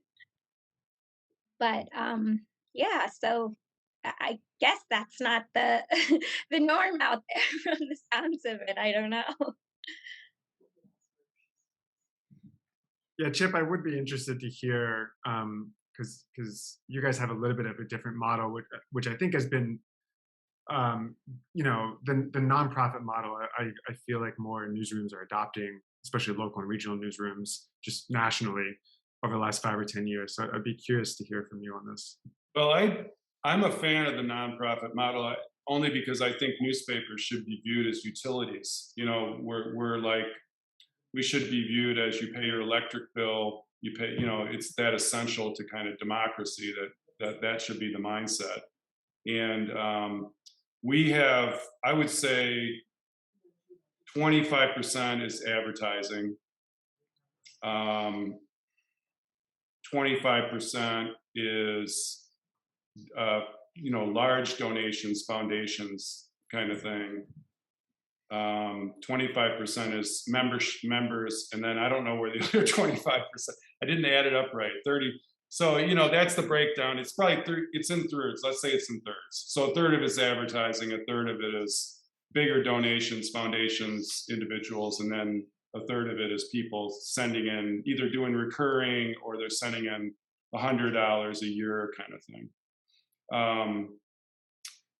But yeah, so I guess that's not the the norm out there from the sounds of it. I don't know. Yeah, Chip, I would be interested to hear, because you guys have a little bit of a different model, which I think has been, the nonprofit model. I feel like more newsrooms are adopting, especially local and regional newsrooms, just nationally over the last 5 or 10 years. So I'd be curious to hear from you on this. Well, I'm a fan of the nonprofit model only because I think newspapers should be viewed as utilities. We're like, we should be viewed as you pay your electric bill, you pay, it's that essential to kind of democracy that should be the mindset. And we have, I would say 25% is advertising. 25% is large donations, foundations kind of thing. 25% is members, and then I don't know where the other 25%. I didn't add it up right. 30. So that's the breakdown. It's probably it's in thirds. Let's say it's in thirds. So a third of it is advertising, a third of it is bigger donations, foundations, individuals, and then a third of it is people sending in, either doing recurring or they're sending in $100 a year kind of thing.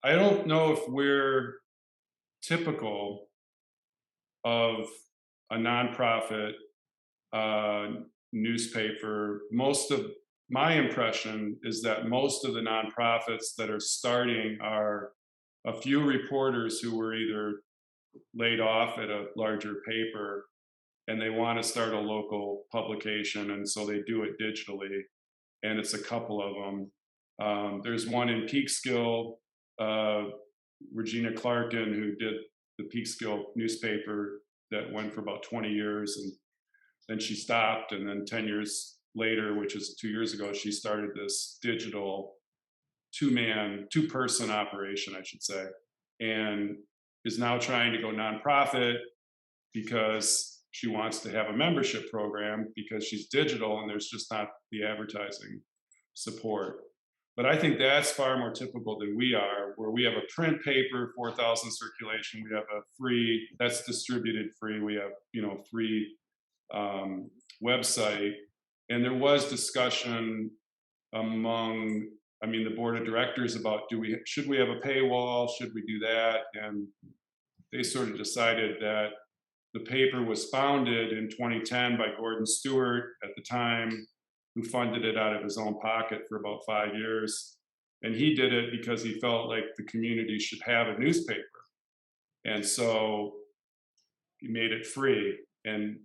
I don't know if we're typical of a nonprofit newspaper. Most of my impression is that most of the nonprofits that are starting are a few reporters who were either laid off at a larger paper and they want to start a local publication, and so they do it digitally, and it's a couple of them. There's one in Peekskill, Regina Clarkin, who did the Peekskill newspaper that went for about 20 years, and then she stopped, and then 10 years later, which is 2 years ago, she started this digital two-person operation, I should say, and is now trying to go nonprofit because she wants to have a membership program because she's digital and there's just not the advertising support. But I think that's far more typical than we are, where we have a print paper, 4,000 circulation, we have a free, that's distributed free, we have, free website. And there was discussion among, the board of directors about should we have a paywall, should we do that? And they sort of decided that the paper was founded in 2010 by Gordon Stewart at the time, who funded it out of his own pocket for about 5 years. And he did it because he felt like the community should have a newspaper. And so he made it free. And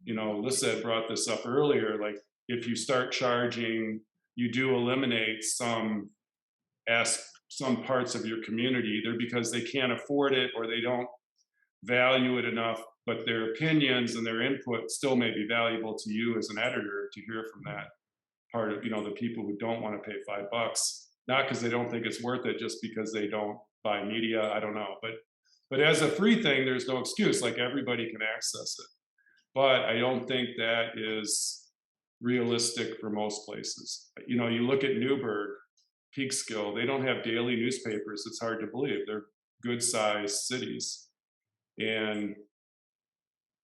Lissa had brought this up earlier, like if you start charging, you do eliminate some parts of your community, either because they can't afford it or they don't value it enough, but their opinions and their input still may be valuable to you as an editor to hear from that part of, the people who don't want to pay $5, not because they don't think it's worth it, just because they don't buy media. I don't know. But as a free thing, there's no excuse, like everybody can access it. But I don't think that is realistic for most places. You look at Newburgh, Peekskill, they don't have daily newspapers. It's hard to believe. They're good sized cities. And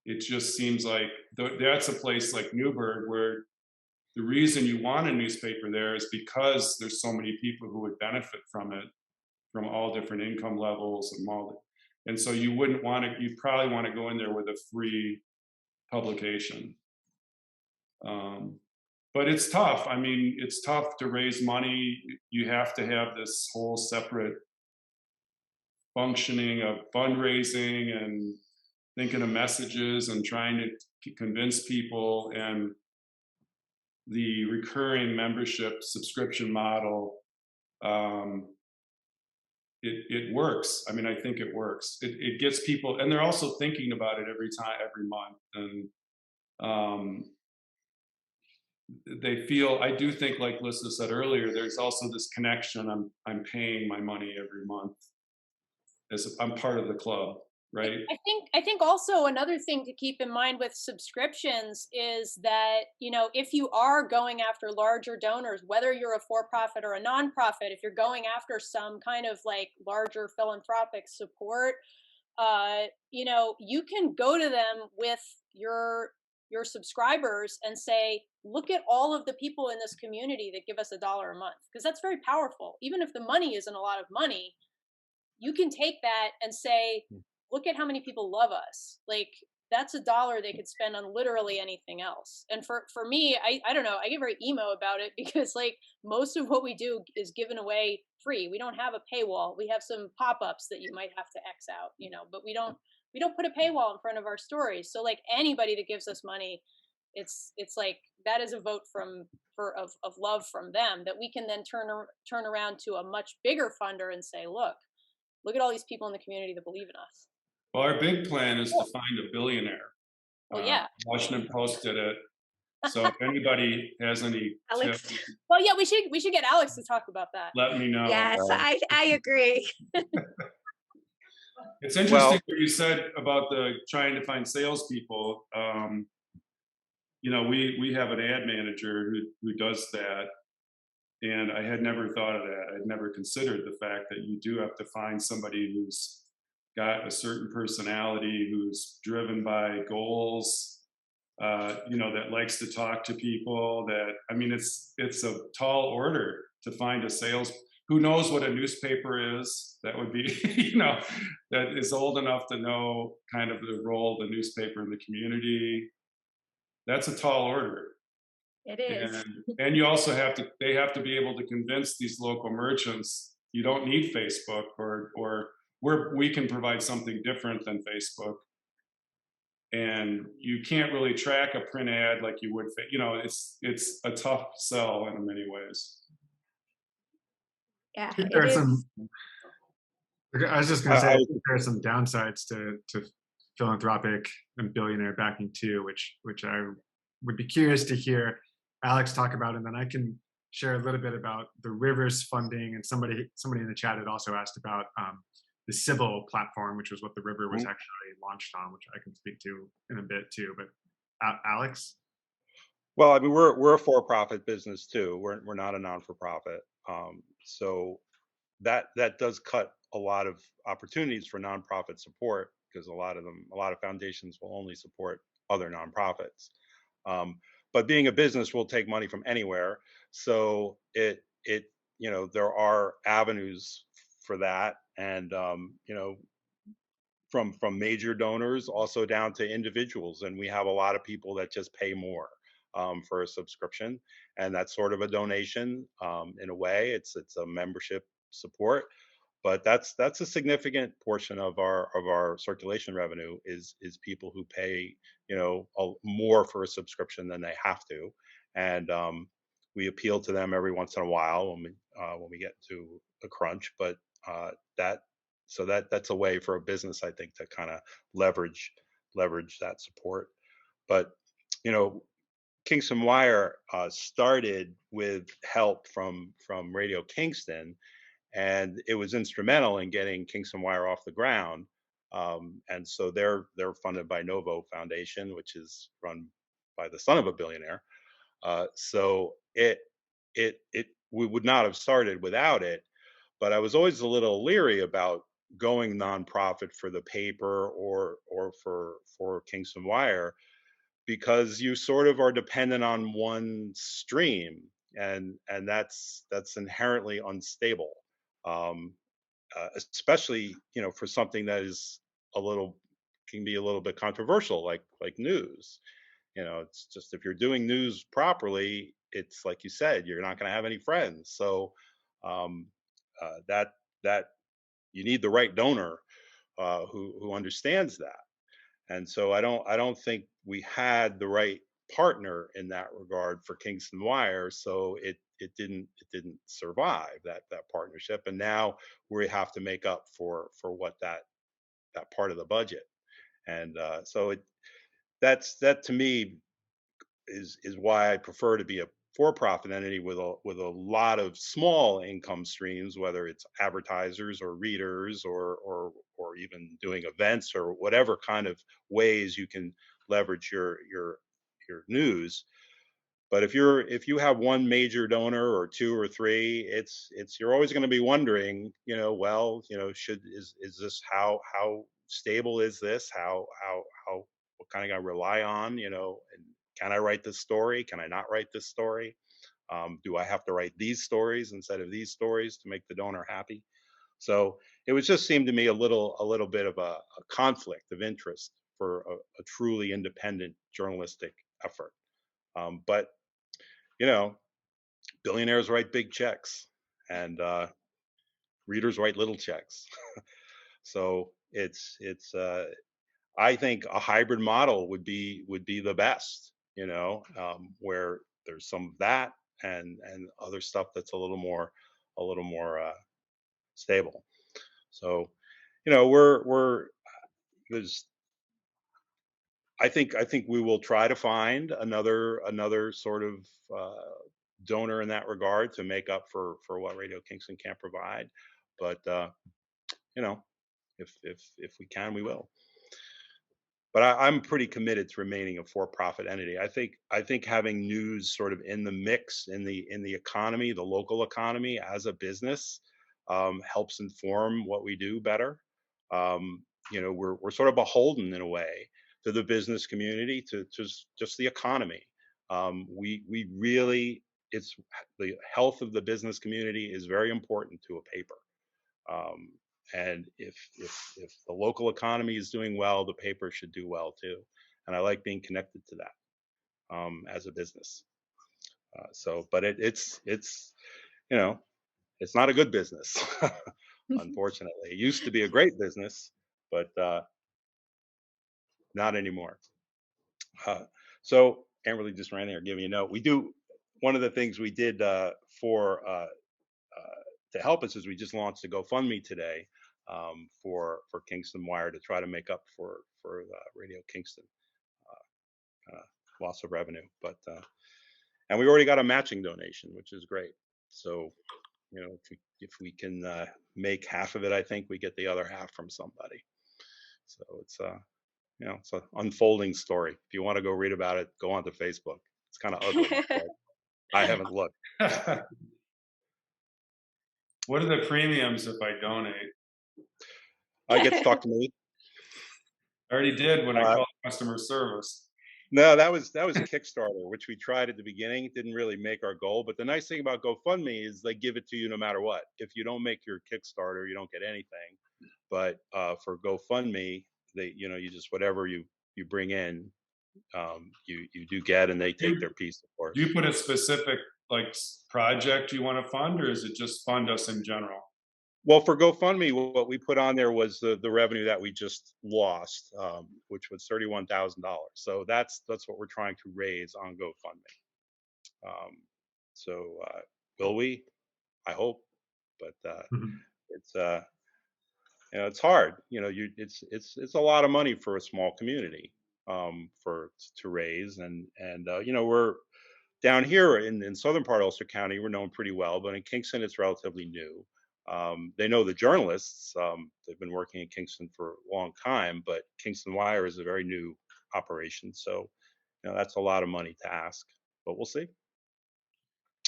it just seems like that's a place like Newburgh where the reason you want a newspaper there is because there's so many people who would benefit from it, from all different income levels and so you probably want to go in there with a free publication. But it's tough. It's tough to raise money. You have to have this whole separate functioning of fundraising and thinking of messages and trying to convince people, and the recurring membership subscription model, it works. I think it works. It gets people, and they're also thinking about it every month, and they feel, I do think, like Lissa said earlier, there's also this connection. I'm paying my money every month as I'm part of the club, right? I think also another thing to keep in mind with subscriptions is that, if you are going after larger donors, whether you're a for-profit or a nonprofit, if you're going after some kind of like larger philanthropic support, you can go to them with your subscribers and say, look at all of the people in this community that give us $1 a month, because that's very powerful. Even if the money isn't a lot of money, you can take that and say, look at how many people love us. Like, that's $1 they could spend on literally anything else. And for me, I don't know, I get very emo about it because like most of what we do is given away free. We don't have a paywall. We have some pop-ups that you might have to X out, but we don't put a paywall in front of our stories. So like anybody that gives us money, it's like that is a vote of love from them that we can then turn around to a much bigger funder and say, look at all these people in the community that believe in us. Well, our big plan is to find a billionaire. Well, yeah. Washington Post did it. So if anybody has any tips, well, yeah, we should get Alex to talk about that. let me know. Yes, I agree. It's interesting what you said about trying to find salespeople. We have an ad manager who does that, and I had never thought of that. I'd never considered the fact that you do have to find somebody who's got a certain personality, who's driven by goals, that likes to talk to people. It's a tall order to find a sales. Who knows what a newspaper is? That would be, that is old enough to know kind of the role of the newspaper in the community. That's a tall order. It is. And you also they have to be able to convince these local merchants, you don't need Facebook, or we can provide something different than Facebook. And you can't really track a print ad like you would, it's a tough sell in many ways. Yeah, There are it is. some, I was just going to say, there are some downsides to philanthropic and billionaire backing too, which I would be curious to hear Alex talk about, and then I can share a little bit about the Rivers funding. And somebody in the chat had also asked about the Civil platform, which was what the River was actually launched on, which I can speak to in a bit too. But Alex? Well, I mean, we're a for-profit business too. We're not a non-for-profit. So that does cut a lot of opportunities for nonprofit support, because a lot of foundations will only support other nonprofits. But being a business will take money from anywhere. So there are avenues for that. And, from major donors also down to individuals. And we have a lot of people that just pay more for a subscription. And that's sort of a donation in a way. It's a membership support. But that's a significant portion of our circulation revenue is people who pay more for a subscription than they have to, and we appeal to them every once in a while when we get to a crunch. But that's a way for a business, I think, to kind of leverage that support. But Kingston Wire started with help from Radio Kingston. And it was instrumental in getting Kingston Wire off the ground. And so they're funded by Novo Foundation, which is run by the son of a billionaire. So we would not have started without it. But I was always a little leery about going nonprofit for the paper or for Kingston Wire, because you sort of are dependent on one stream, and that's inherently unstable. Especially for something that is can be a little bit controversial, like news. It's just, if you're doing news properly, it's like you said, you're not going to have any friends. So that you need the right donor who understands that. And so I don't think we had the right partner in that regard for Kingston Wire, so it didn't survive that partnership, and now we have to make up for what that part of the budget. And so that to me is why I prefer to be a for-profit entity with a lot of small income streams, whether it's advertisers or readers or even doing events or whatever kind of ways you can leverage your news. But if you have one major donor or two or three, you're always going to be wondering, is this, how stable is this? How what kind of I rely on, and can I write this story? Can I not write this story? Do I have to write these stories instead of these stories to make the donor happy? So it was just seemed to me a little bit of a conflict of interest for a truly independent journalistic effort. But billionaires write big checks, and readers write little checks. So it's I think a hybrid model would be the best, where there's some of that and other stuff that's a little more stable. So there's I think we will try to find another sort of donor in that regard to make up for what Radio Kingston can't provide. But if we can, we will. But I'm pretty committed to remaining a for-profit entity. I think having news sort of in the mix in the economy, the local economy as a business, helps inform what we do better. we're sort of beholden in a way to the business community, to just the economy. We really, it's the health of the business community is very important to a paper. And if the local economy is doing well, the paper should do well too. And I like being connected to that as a business. But it's it's not a good business, unfortunately. It used to be a great business, but not anymore. So Amberly just ran there giving a note. We do, one of the things we did to help us is we just launched a GoFundMe today for Kingston Wire to try to make up for Radio Kingston loss of revenue. But and we already got a matching donation, which is great. So if we can make half of it, I think we get the other half from somebody. So it's it's an unfolding story. If you want to go read about it, go onto Facebook. It's kind of ugly. But I haven't looked. What are the premiums if I donate? I get to talk to me. I already did when I called customer service. No, that was a Kickstarter, which we tried at the beginning. It didn't really make our goal. But the nice thing about GoFundMe is they give it to you no matter what. If you don't make your Kickstarter, you don't get anything. But for GoFundMe, they, you just, whatever you bring in, you do get, and they take their piece, of course. Do you put a specific project you want to fund, or is it just fund us in general? Well, for GoFundMe, what we put on there was the revenue that we just lost, which was $31,000. So that's what we're trying to raise on GoFundMe. Will we? I hope, but it's it's hard. It's a lot of money for a small community to raise, and we're down here in southern part of Ulster County. We're known pretty well, but in Kingston, it's relatively new. They know the journalists. They've been working in Kingston for a long time, but Kingston Wire is a very new operation. So, that's a lot of money to ask, but we'll see.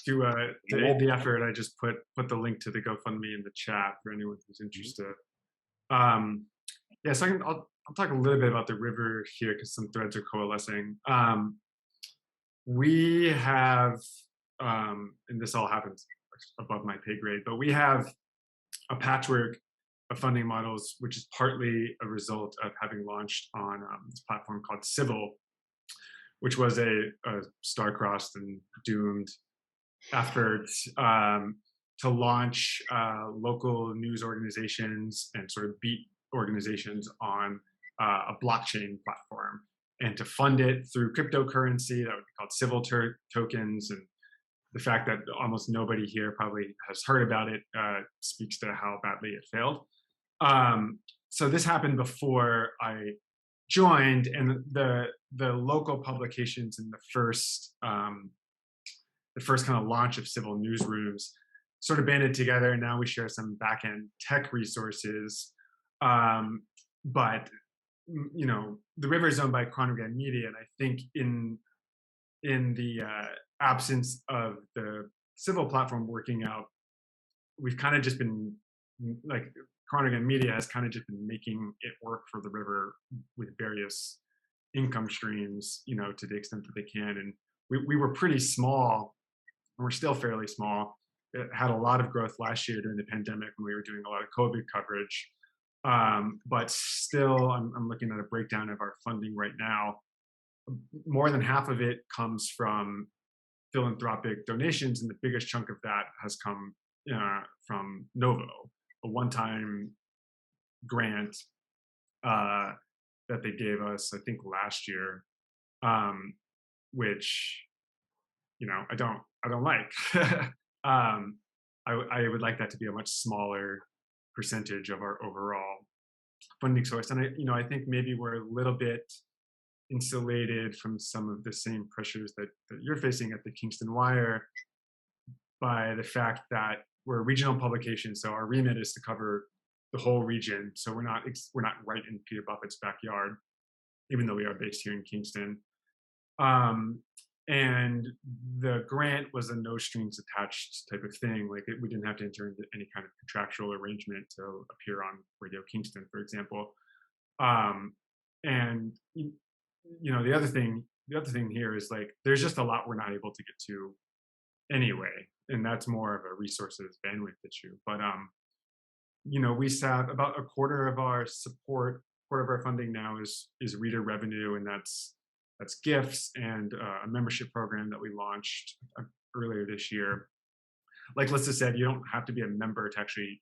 To aid the effort, I just put the link to the GoFundMe in the chat for anyone who's interested. So I'll talk a little bit about the river here because some threads are coalescing. We have, and this all happens above my pay grade, but we have a patchwork of funding models, which is partly a result of having launched on this platform called Civil, which was a star-crossed and doomed effort to launch local news organizations and sort of beat organizations on a blockchain platform, and to fund it through cryptocurrency that would be called Civil tokens. And the fact that almost nobody here probably has heard about it speaks to how badly it failed. So this happened before I joined, and the local publications in the first kind of launch of Civil newsrooms sort of banded together, and now we share some back-end tech resources. But the river is owned by Chronogram Media, and I think in the absence of the Civil platform working out, we've kind of just been Chronogram Media has kind of just been making it work for the river with various income streams, to the extent that they can. And we were pretty small, and we're still fairly small. It had a lot of growth last year during the pandemic when we were doing a lot of COVID coverage. But still, I'm looking at a breakdown of our funding right now. More than half of it comes from philanthropic donations, and the biggest chunk of that has come from Novo, a one-time grant that they gave us, I think, last year, which I don't like. I would like that to be a much smaller percentage of our overall funding source. And I think maybe we're a little bit insulated from some of the same pressures that you're facing at the Kingston Wire by the fact that we're a regional publication. So our remit is to cover the whole region. So we're not right in Peter Buffett's backyard, even though we are based here in Kingston. And the grant was a no strings attached type of thing. Like we didn't have to enter into any kind of contractual arrangement to appear on Radio Kingston, for example. And the other thing here is like there's just a lot we're not able to get to anyway, and that's more of a resources bandwidth issue. But we have about a quarter of our funding now is reader revenue, and that's gifts and a membership program that we launched earlier this year. Like Lissa said, you don't have to be a member to actually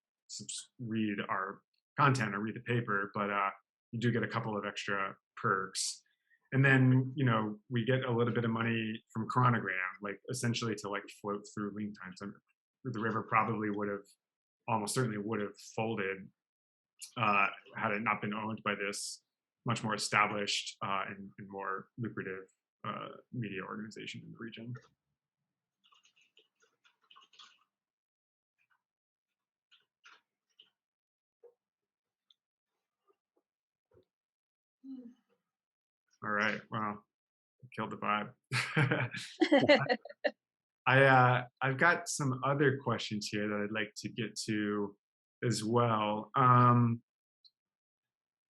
read our content or read the paper, but you do get a couple of extra perks. And then, we get a little bit of money from Chronogram, like essentially to like float through lean times. The river probably almost certainly would have folded had it not been owned by this much more established and more lucrative media organization in the region. All right, well, killed the vibe. I've got some other questions here that I'd like to get to as well.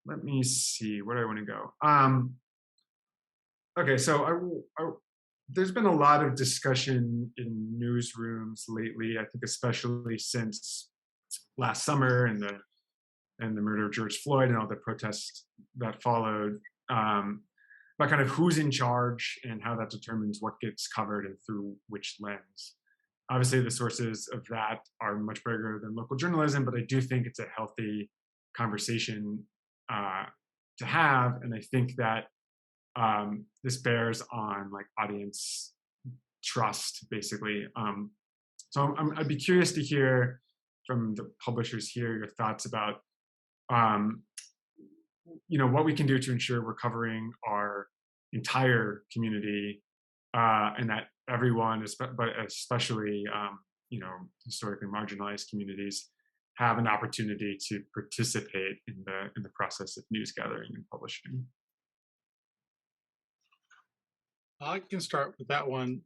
Let me see, where do I want to go? Okay, so there's been a lot of discussion in newsrooms lately, I think especially since last summer and the murder of George Floyd and all the protests that followed, about kind of who's in charge and how that determines what gets covered and through which lens. Obviously, the sources of that are much bigger than local journalism, but I do think it's a healthy conversation to have, and I think that this bears on like audience trust, basically. So I'd be curious to hear from the publishers here your thoughts about what we can do to ensure we're covering our entire community and that everyone, but especially historically marginalized communities, have an opportunity to participate in the process of news gathering and publishing. I can start with that one.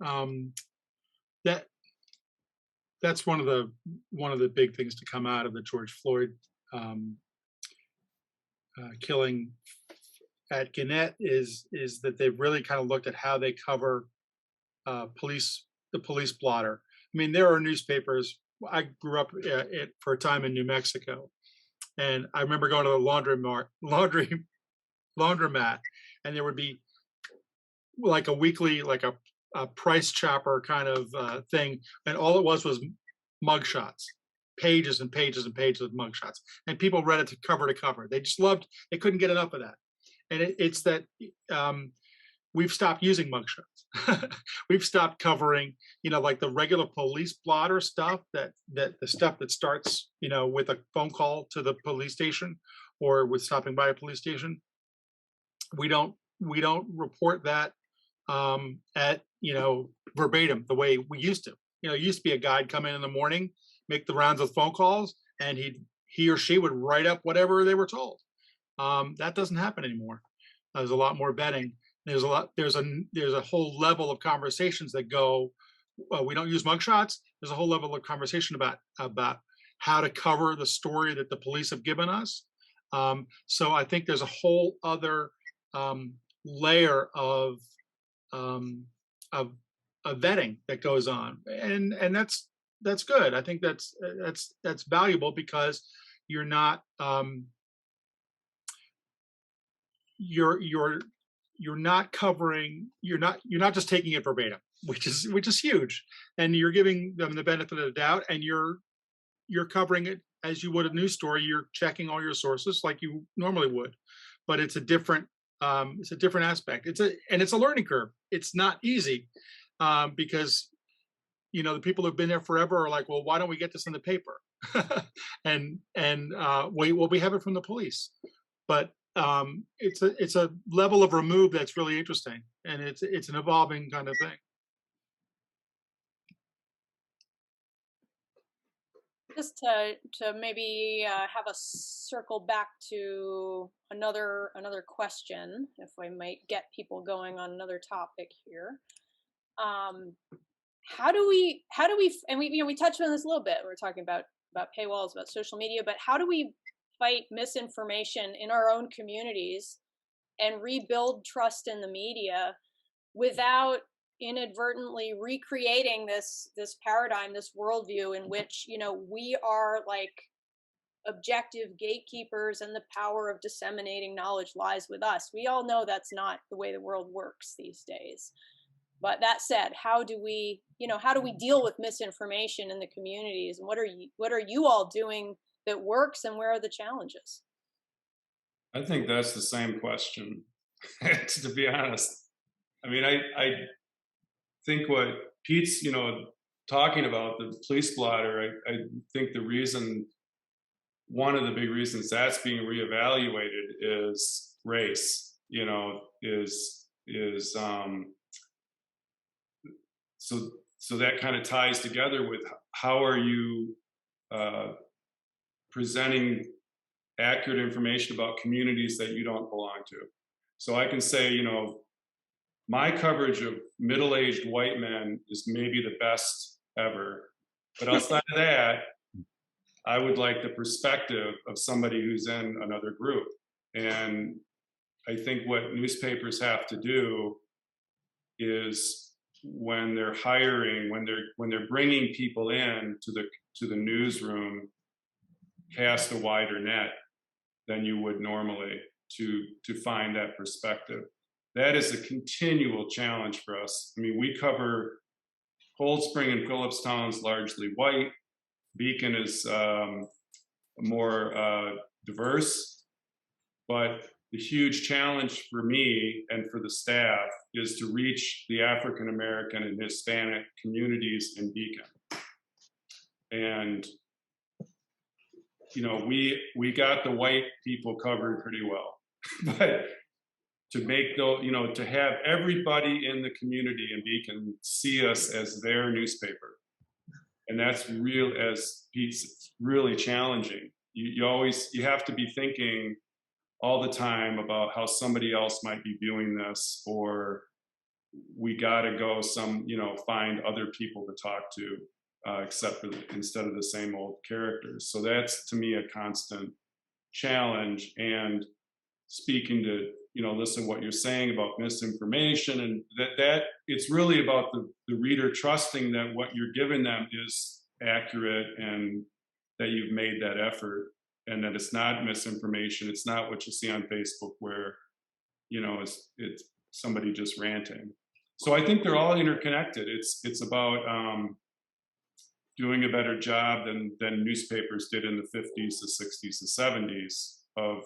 That's one of the big things to come out of the George Floyd killing at Gannett is that they've really kind of looked at how they cover the police blotter. I mean, there are newspapers. I grew up for a time in New Mexico, and I remember going to the laundromat, and there would be like a weekly, like a price chopper kind of thing, and all it was mugshots, pages and pages and pages of mugshots, and people read it to cover. They just loved. They couldn't get enough of that, and it's that we've stopped using mugshots. We've stopped covering, like the regular police blotter stuff, that the stuff that starts, with a phone call to the police station or with stopping by a police station. We don't report that at, verbatim the way we used to. It used to be a guy'd come in the morning, make the rounds of phone calls, and he or she would write up whatever they were told. That doesn't happen anymore. There's a lot more vetting. There's a whole level of conversations that go. We don't use mugshots. There's a whole level of conversation about how to cover the story that the police have given us. So I think there's a whole other layer of vetting that goes on, and that's good. I think that's valuable because you're not you're not covering, you're not just taking it verbatim, which is huge, and you're giving them the benefit of the doubt, and you're covering it as you would a news story. You're checking all your sources like you normally would, but it's a different aspect. It's a learning curve. It's not easy because the people who've been there forever are like, well, why don't we get this in the paper? and we have it from the police, but it's a level of remove that's really interesting, and it's an evolving kind of thing. Just to maybe have a circle back to another question, if I might get people going on another topic here. How do we, and we touched on this a little bit. We're talking about paywalls, about social media, but how do we fight misinformation in our own communities and rebuild trust in the media without inadvertently recreating this paradigm, this worldview in which, we are like objective gatekeepers and the power of disseminating knowledge lies with us. We all know that's not the way the world works these days. But that said, how do we deal with misinformation in the communities, and what are you all doing that works, and where are the challenges? I think that's the same question, to be honest. I mean, I think what Pete's, talking about, the police blotter, I think one of the big reasons that's being reevaluated is race, so that kind of ties together with how are you presenting accurate information about communities that you don't belong to. So I can say, my coverage of middle-aged white men is maybe the best ever. But outside of that, I would like the perspective of somebody who's in another group. And I think what newspapers have to do is, when they're hiring, when they're bringing people in to the newsroom, cast a wider net than you would normally to find that perspective. That is a continual challenge for us. I mean, we cover Cold Spring and Phillipstown's largely white. Beacon is more diverse, but the huge challenge for me and for the staff is to reach the African American and Hispanic communities in Beacon. And we got the white people covered pretty well, but to make to have everybody in the community in Beacon see us as their newspaper, and that's real, as Pete's, really challenging. You have to be thinking all the time about how somebody else might be viewing this, or we got to go find other people to talk to, instead of the same old characters. So that's, to me, a constant challenge. And speaking to, listen, what you're saying about misinformation, and that it's really about the reader trusting that what you're giving them is accurate, and that you've made that effort, and that it's not misinformation. It's not what you see on Facebook where, it's somebody just ranting. So I think they're all interconnected. It's about doing a better job than newspapers did in the 50s, the 60s, the 70s of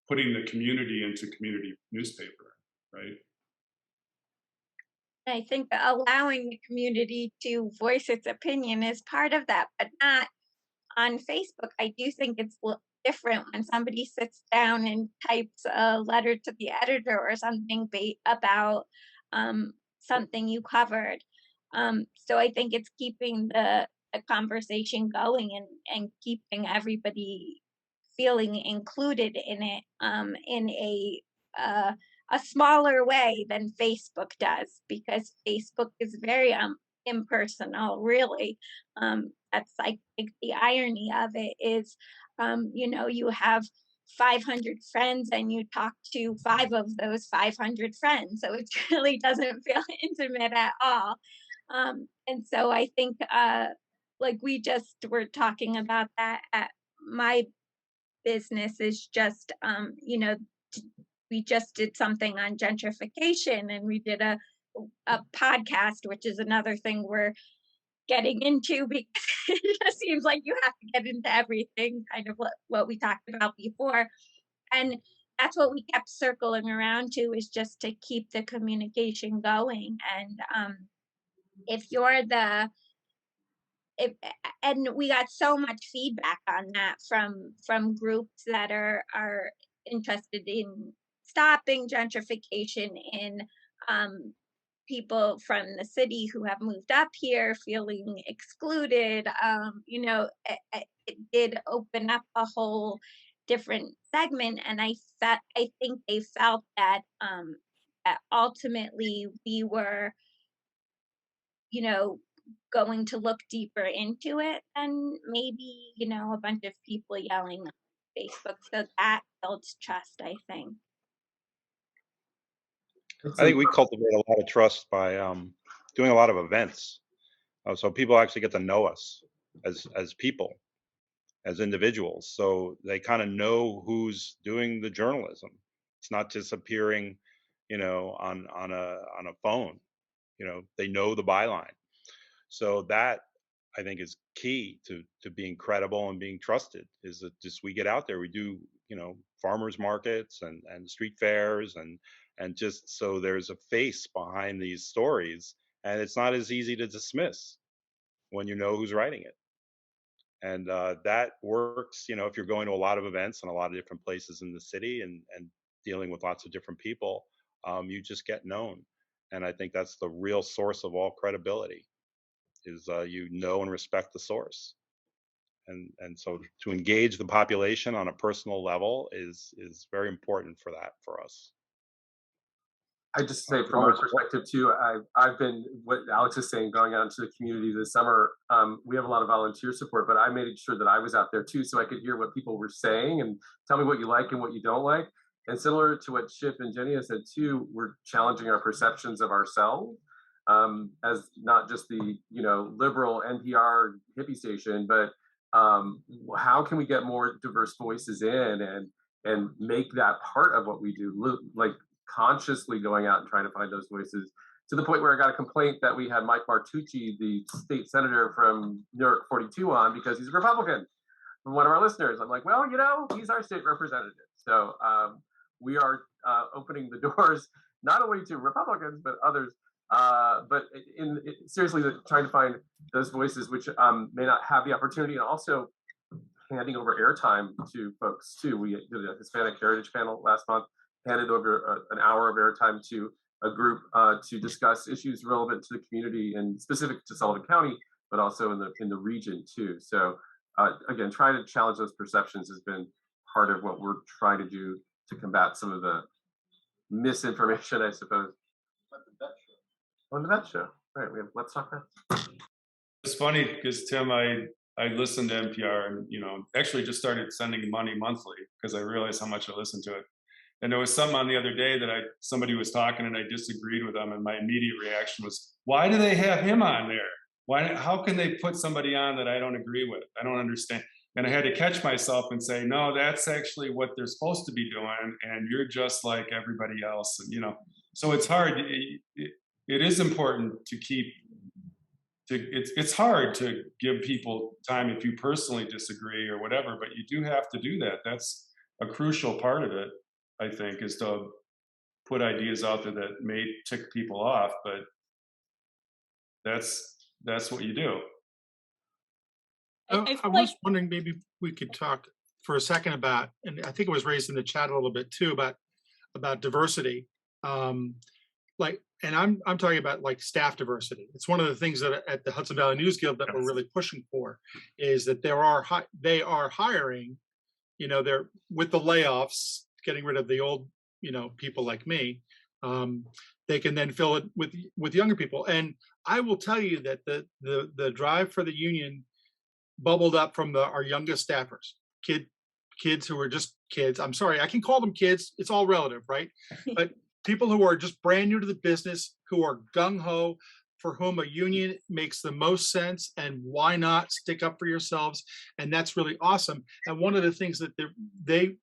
putting the community into community newspaper, right? I think that allowing the community to voice its opinion is part of that, but not on Facebook. I do think it's different when somebody sits down and types a letter to the editor or something about something you covered. So I think it's keeping the conversation going and keeping everybody feeling included in it in a smaller way than Facebook does, because Facebook is very impersonal, really. That's, I think, the irony of it is, you have 500 friends and you talk to 5 of those 500 friends, so it really doesn't feel intimate at all. And so I think, like we just were talking about that at my business, is just, we just did something on gentrification, and we did a podcast, which is another thing we're getting into, because it just seems like you have to get into everything, kind of what we talked about before. And that's what we kept circling around to, is just to keep the communication going. And and we got so much feedback on that from groups that are interested in stopping gentrification, in people from the city who have moved up here feeling excluded. It did open up a whole different segment, and I think they felt that ultimately we were, you know, going to look deeper into it and maybe, you know, a bunch of people yelling on Facebook. So that builds trust, I think. It's I think we cultivate a lot of trust by doing a lot of events, so people actually get to know us as people, as individuals, so they kind of know who's doing the journalism. It's not just appearing, on a phone. They know the byline. So that, I think, is key to being credible and being trusted. Is that just we get out there, we do farmers markets and street fairs and just so there's a face behind these stories, and it's not as easy to dismiss when you know who's writing it. And that works, if you're going to a lot of events in a lot of different places in the city and dealing with lots of different people, you just get known. And I think that's the real source of all credibility is and respect the source. And so to engage the population on a personal level is very important for us. I just say from our perspective too, I've been, what Alex is saying, going out into the community this summer. We have a lot of volunteer support, but I made sure that I was out there too, so I could hear what people were saying and tell me what you like and what you don't like. And similar to what Chip and Jenny has said too, we're challenging our perceptions of ourselves as not just the liberal NPR hippie station, but how can we get more diverse voices in and make that part of what we do, like consciously going out and trying to find those voices, to the point where I got a complaint that we had Mike Martucci, the state senator from New York 42, on because he's a Republican, from one of our listeners. I'm like, well, he's our state representative. So we are opening the doors not only to Republicans, but others. But seriously, trying to find those voices which may not have the opportunity, and also handing over airtime to folks too. We did a Hispanic Heritage panel last month, handed over an hour of airtime to a group to discuss issues relevant to the community and specific to Sullivan County, but also in the region too. So again, trying to challenge those perceptions has been part of what we're trying to do to combat some of the misinformation, I suppose. On the vet show. All right, let's talk that. It's funny because Tim, I listened to NPR and actually just started sending money monthly because I realized how much I listened to it. And there was something on the other day that somebody was talking and I disagreed with them, and my immediate reaction was, why do they have him on there? How can they put somebody on that I don't agree with? I don't understand. And I had to catch myself and say, no, that's actually what they're supposed to be doing, and you're just like everybody else. And so it's hard. It is important to keep. It's hard to give people time if you personally disagree or whatever, but you do have to do that. That's a crucial part of it, I think, is to put ideas out there that may tick people off, but that's what you do. I was wondering, maybe we could talk for a second about, and I think it was raised in the chat a little bit too, about diversity. And I'm talking about like staff diversity. It's one of the things that at the Hudson Valley News Guild that we're really pushing for, is that they are hiring, they're with the layoffs, getting rid of the old, people like me. They can then fill it with younger people. And I will tell you that the drive for the union bubbled up from our youngest staffers, kids who are just kids. I'm sorry, I can call them kids. It's all relative, right? But people who are just brand new to the business, who are gung-ho, for whom a union makes the most sense, and why not stick up for yourselves? And that's really awesome. And one of the things that they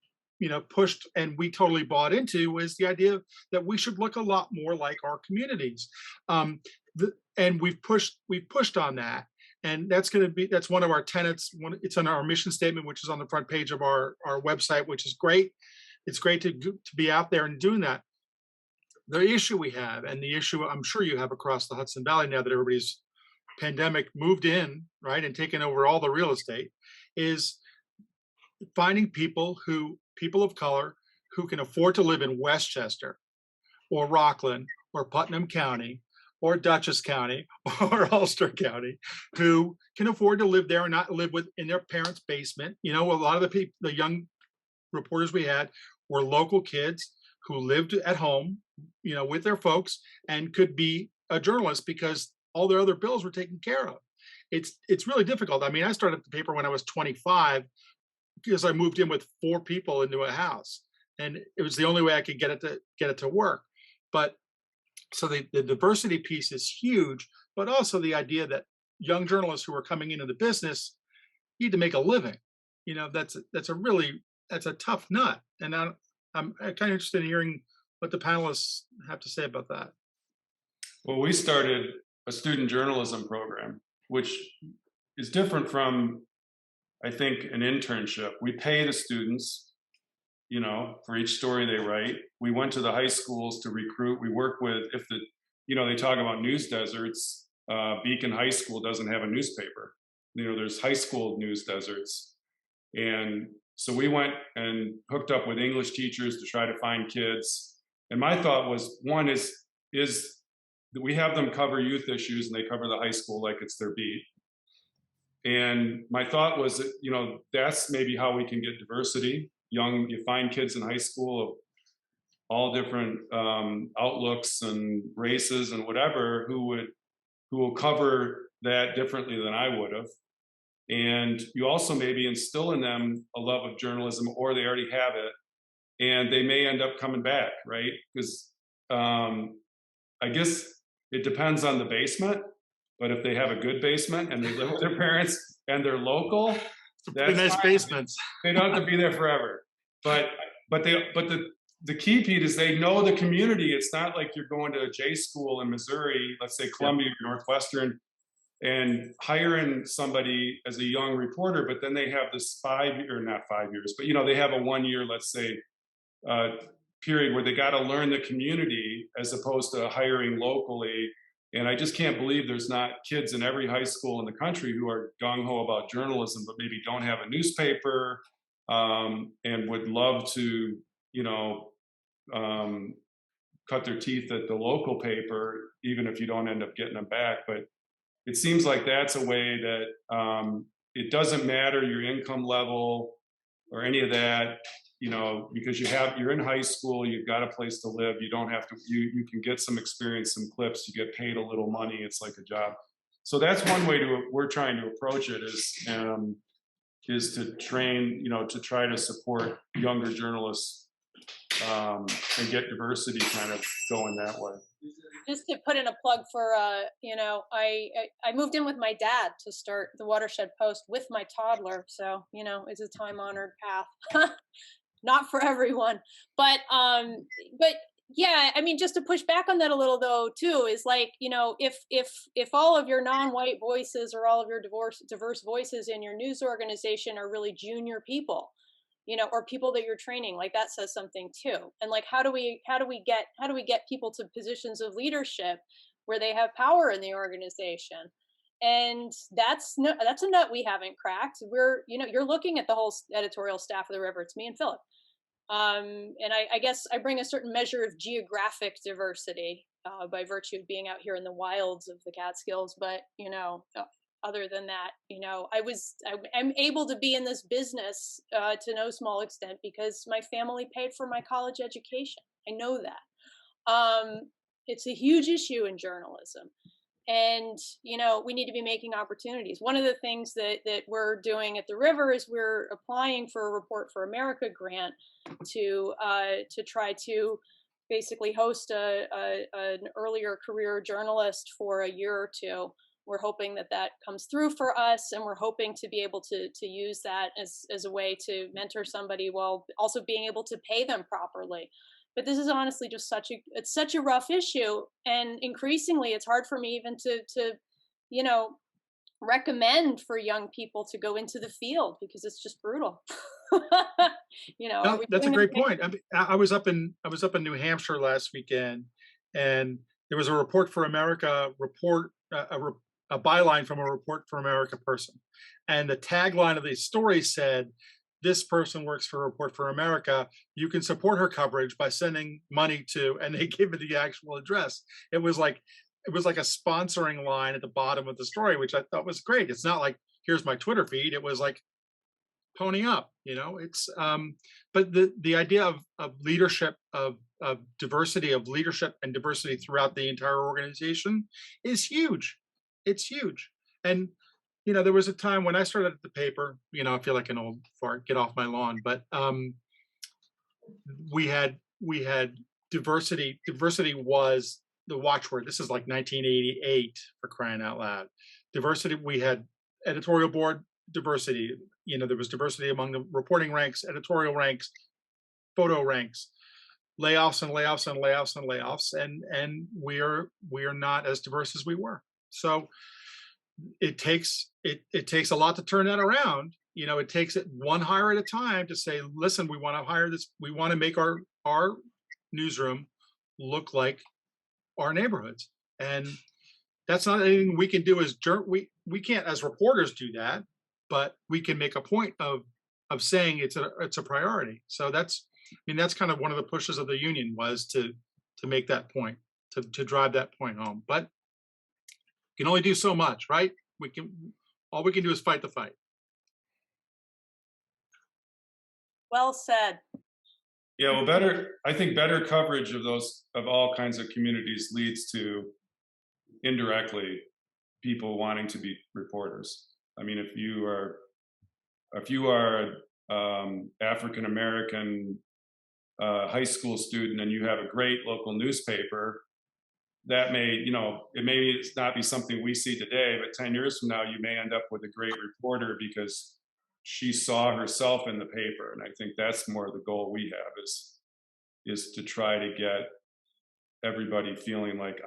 pushed and we totally bought into was the idea that we should look a lot more like our communities. And we've pushed on that. And that's one of our tenets. It's on our mission statement, which is on the front page of our website, which is great. It's great to be out there and doing that. The issue we have, and the issue I'm sure you have across the Hudson Valley now that everybody's pandemic moved in, right, and taken over all the real estate, is finding people of color who can afford to live in Westchester or Rockland or Putnam County or Dutchess County or Ulster County, who can afford to live there and not live in their parents' basement. A lot of the young reporters we had were local kids who lived at home with their folks and could be a journalist because all their other bills were taken care of. It's really difficult. I mean, I started the paper when I was 25 because I moved in with 4 people into a house, and it was the only way I could get it to work. But so the diversity piece is huge, but also the idea that young journalists who are coming into the business need to make a living. That's a tough nut. And I'm kind of interested in hearing what the panelists have to say about that. Well, we started a student journalism program, which is different from, I think, an internship. We pay the students, for each story they write. We went to the high schools to recruit. We work with, they talk about news deserts. Beacon High School doesn't have a newspaper. There's high school news deserts. And so we went and hooked up with English teachers to try to find kids. And my thought was, one is that we have them cover youth issues and they cover the high school like it's their beat. And my thought was that, that's maybe how we can get diversity. You find kids in high school of all different outlooks and races and whatever who will cover that differently than I would have. And you also maybe instill in them a love of journalism, or they already have it, and they may end up coming back, right? Because I guess it depends on the basement, but if they have a good basement and they live with their parents and they're local, that's nice basements. They don't have to be there forever. But the key, Pete, is they know the community. It's not like you're going to a J school in Missouri, let's say Columbia or Northwestern, and hiring somebody as a young reporter, but then they have this not 5 years, but they have a 1 year, let's say, period where they got to learn the community as opposed to hiring locally. And I just can't believe there's not kids in every high school in the country who are gung-ho about journalism, but maybe don't have a newspaper, and would love to, cut their teeth at the local paper, even if you don't end up getting them back. But it seems like that's a way that it doesn't matter your income level or any of that, because you're in high school, you've got a place to live. You don't have to, you can get some experience, some clips, you get paid a little money. It's like a job. So that's one way we're trying to approach it is to train, to try to support younger journalists and get diversity kind of going that way. Just to put in a plug for, I moved in with my dad to start the Watershed Post with my toddler. So, it's a time-honored path. Not for everyone, but yeah, I mean, just to push back on that a little though, too, is like, if all of your non-white voices or all of your diverse voices in your news organization are really junior people, or people that you're training, like that says something too. And like, how do we get people to positions of leadership where they have power in the organization? And that's a nut we haven't cracked. You're looking at the whole editorial staff of the River. It's me and Philip. And I guess I bring a certain measure of geographic diversity by virtue of being out here in the wilds of the Catskills. But, other than that, I'm able to be in this business to no small extent because my family paid for my college education. I know that. It's a huge issue in journalism. And, we need to be making opportunities. One of the things that we're doing at the River is we're applying for a Report for America grant to try to basically host an earlier career journalist for a year or two. We're hoping that comes through for us, and we're hoping to be able to use that as a way to mentor somebody while also being able to pay them properly. But this is honestly just such a rough issue, and increasingly it's hard for me even to recommend for young people to go into the field because it's just brutal. No, that's a great point. I was up in New Hampshire last weekend, and there was a Report for America a byline from a Report for America person, and the tagline of the story said, "This person works for Report for America. You can support her coverage by sending money to," and they gave it the actual address. It was like a sponsoring line at the bottom of the story, which I thought was great. It's not like, here's my Twitter feed. It was like, pony up, it's, but the idea of leadership, of diversity of leadership and diversity throughout the entire organization is huge. It's huge. And, there was a time when I started at the paper, I feel like an old fart, get off my lawn, but we had diversity. Diversity was the watchword. This is like 1988, for crying out loud. Diversity, we had editorial board diversity. There was diversity among the reporting ranks, editorial ranks, photo ranks, layoffs and layoffs and layoffs and layoffs, and we are not as diverse as we were. So it takes a lot to turn that around. It takes it one hire at a time to say, listen, we want to hire this, we want to make our newsroom look like our neighborhoods. And that's not anything we can do as we can't as reporters do that, but we can make a point of saying it's a priority. So that's kind of one of the pushes of the union, was to make that point, to drive that point home. But you can only do so much, right? All we can do is fight the fight. Well said. Yeah, well, I think better coverage of all kinds of communities leads to indirectly people wanting to be reporters. I mean, if you are African American high school student and you have a great local newspaper, that may, it may not be something we see today, but 10 years from now, you may end up with a great reporter because she saw herself in the paper. And I think that's more the goal we have, is to try to get everybody feeling like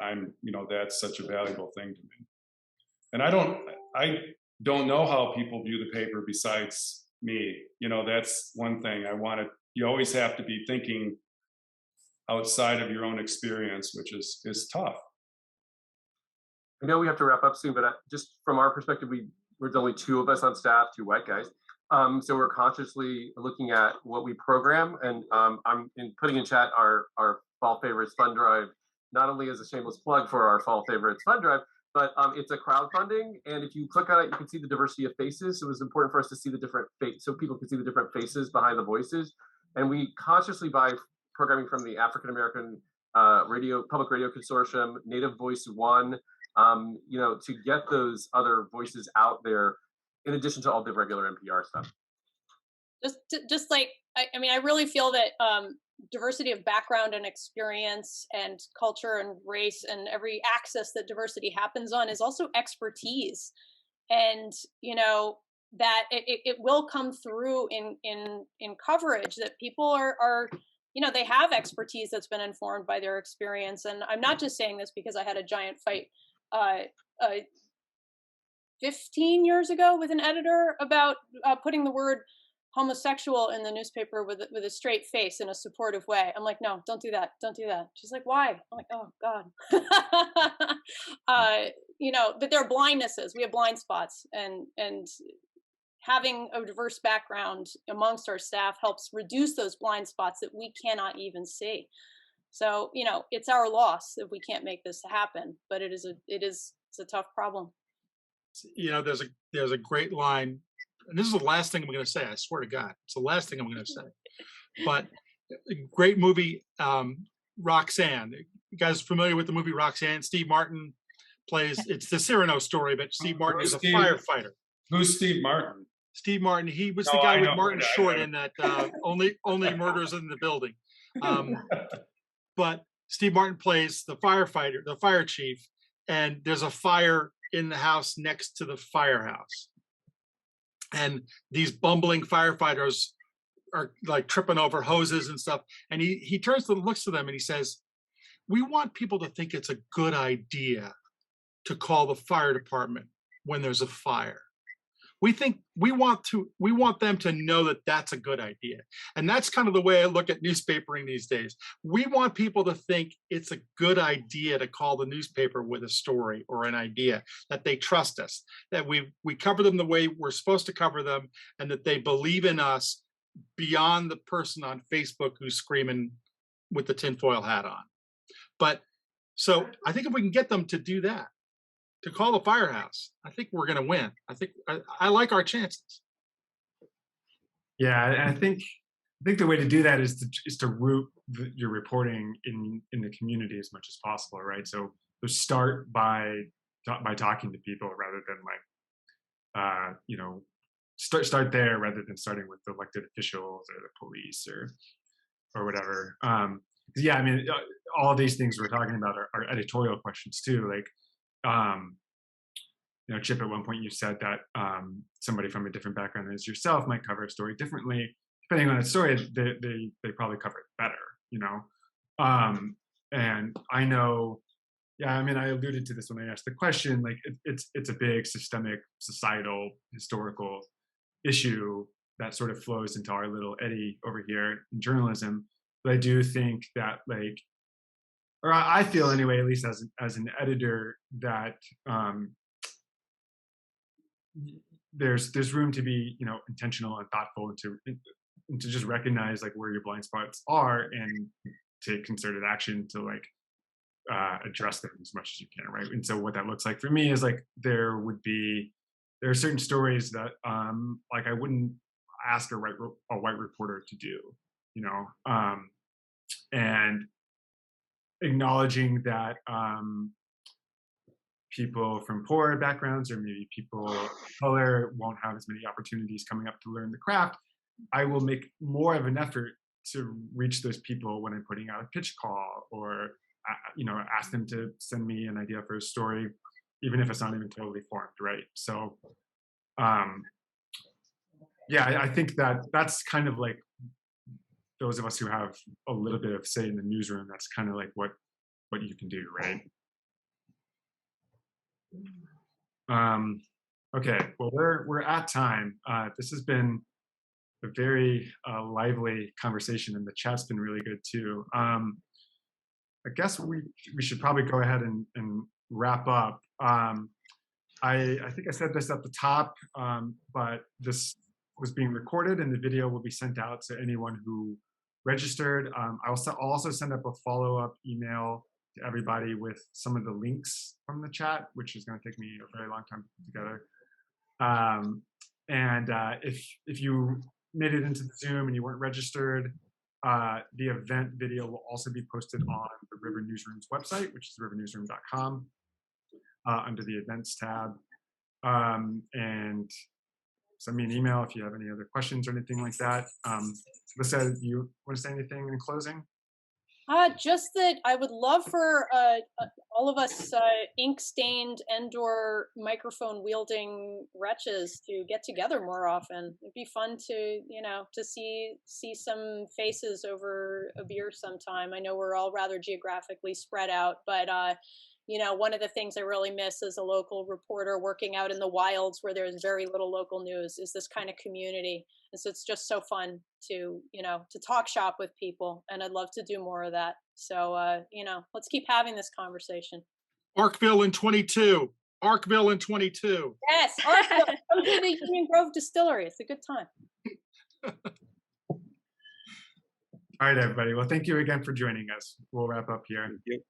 that's such a valuable thing to me. And I don't know how people view the paper besides me. That's one thing you always have to be thinking outside of your own experience, which is tough. I know we have to wrap up soon, but just from our perspective, there's only two of us on staff, two white guys. So we're consciously looking at what we program, and I'm putting in chat our Fall Favorites Fund Drive, not only as a shameless plug for our Fall Favorites Fund Drive, but it's a crowdfunding. And if you click on it, you can see the diversity of faces. So it was important for us to see the different so people could see the different faces behind the voices. And we consciously buy programming from the African American Public Radio Consortium, Native Voice One, to get those other voices out there, in addition to all the regular NPR stuff. Just like, I really feel that diversity of background and experience and culture and race and every axis that diversity happens on is also expertise. And, that it will come through in coverage, that people are they have expertise that's been informed by their experience. And I'm not just saying this because I had a giant fight 15 years ago with an editor about putting the word homosexual in the newspaper with a straight face in a supportive way. I'm like, no, don't do that. Don't do that. She's like, why? I'm like, oh God. That there are blindnesses. We have blind spots, and having a diverse background amongst our staff helps reduce those blind spots that we cannot even see. So, it's our loss if we can't make this happen, but it's a tough problem. There's a great line, and this is the last thing I'm going to say. I swear to God, it's the last thing I'm going to say. But a great movie, Roxanne. You guys familiar with the movie Roxanne? Steve Martin plays. It's the Cyrano story, but Steve Martin is a firefighter. Who's Steve Martin? Steve Martin. He was the guy with Martin Short in that only murders in the building. But Steve Martin plays the firefighter, the fire chief, and there's a fire in the house next to the firehouse. And these bumbling firefighters are like tripping over hoses and stuff. And he turns to looks to them and he says, we want people to think it's a good idea to call the fire department when there's a fire. We want them to know that that's a good idea. And that's kind of the way I look at newspapering these days. We want people to think it's a good idea to call the newspaper with a story or an idea, that they trust us, that we cover them the way we're supposed to cover them, and that they believe in us beyond the person on Facebook who's screaming with the tinfoil hat on. But so I think if we can get them to do that, to call the firehouse, I think we're going to win. I think I like our chances. Yeah, I think think the way to do that is to root your reporting in the community as much as possible, right? So start by talking to people rather than like, you know, start there rather than starting with the elected officials or the police or whatever. Yeah, I mean, all these things we're talking about are editorial questions too. Like, you know, Chip, at one point you said that somebody from a different background as yourself might cover a story differently. Depending on the story, they probably cover it better, you know. And I know, yeah, I mean, I alluded to this when I asked the question. Like, it's a big systemic, societal, historical issue that sort of flows into our little eddy over here in journalism. But I do think that, like, or I feel anyway, at least as an editor, that there's room to be, you know, intentional and thoughtful, and to just recognize like where your blind spots are and take concerted action to like address them as much as you can, right? And so what that looks like for me is like there are certain stories that like I wouldn't ask a white reporter to do, you know, and acknowledging that people from poor backgrounds or maybe people of color won't have as many opportunities coming up to learn the craft. I will make more of an effort to reach those people when I'm putting out a pitch call, or you know, ask them to send me an idea for a story, even if it's not even totally formed, right? So yeah, I think that's kind of like those of us who have a little bit of say in the newsroom, that's kind of like what you can do, right? Okay, well, we're at time. This has been a very lively conversation, and the chat's been really good too. I guess we should probably go ahead and wrap up. I think I said this at the top, but this was being recorded and the video will be sent out to anyone who registered. I'll also send up a follow-up email to everybody with some of the links from the chat, which is going to take me a very long time to put together. And if you made it into the Zoom and you weren't registered, the event video will also be posted on the River Newsroom's website, which is rivernewsroom.com, under the events tab. And send me an email if you have any other questions or anything like that. Lisa, do you want to say anything in closing? Just that I would love for all of us ink-stained and/or microphone-wielding wretches to get together more often. It'd be fun to, you know, to see some faces over a beer sometime. I know we're all rather geographically spread out, but you know, one of the things I really miss as a local reporter working out in the wilds where there's very little local news is this kind of community. And so it's just so fun to, you know, to talk shop with people. And I'd love to do more of that. So, you know, let's keep having this conversation. Arkville in 22. Arkville in 22. Yes, Arkville. Come to the Union Grove Distillery. It's a good time. All right, everybody. Well, thank you again for joining us. We'll wrap up here. Thank you.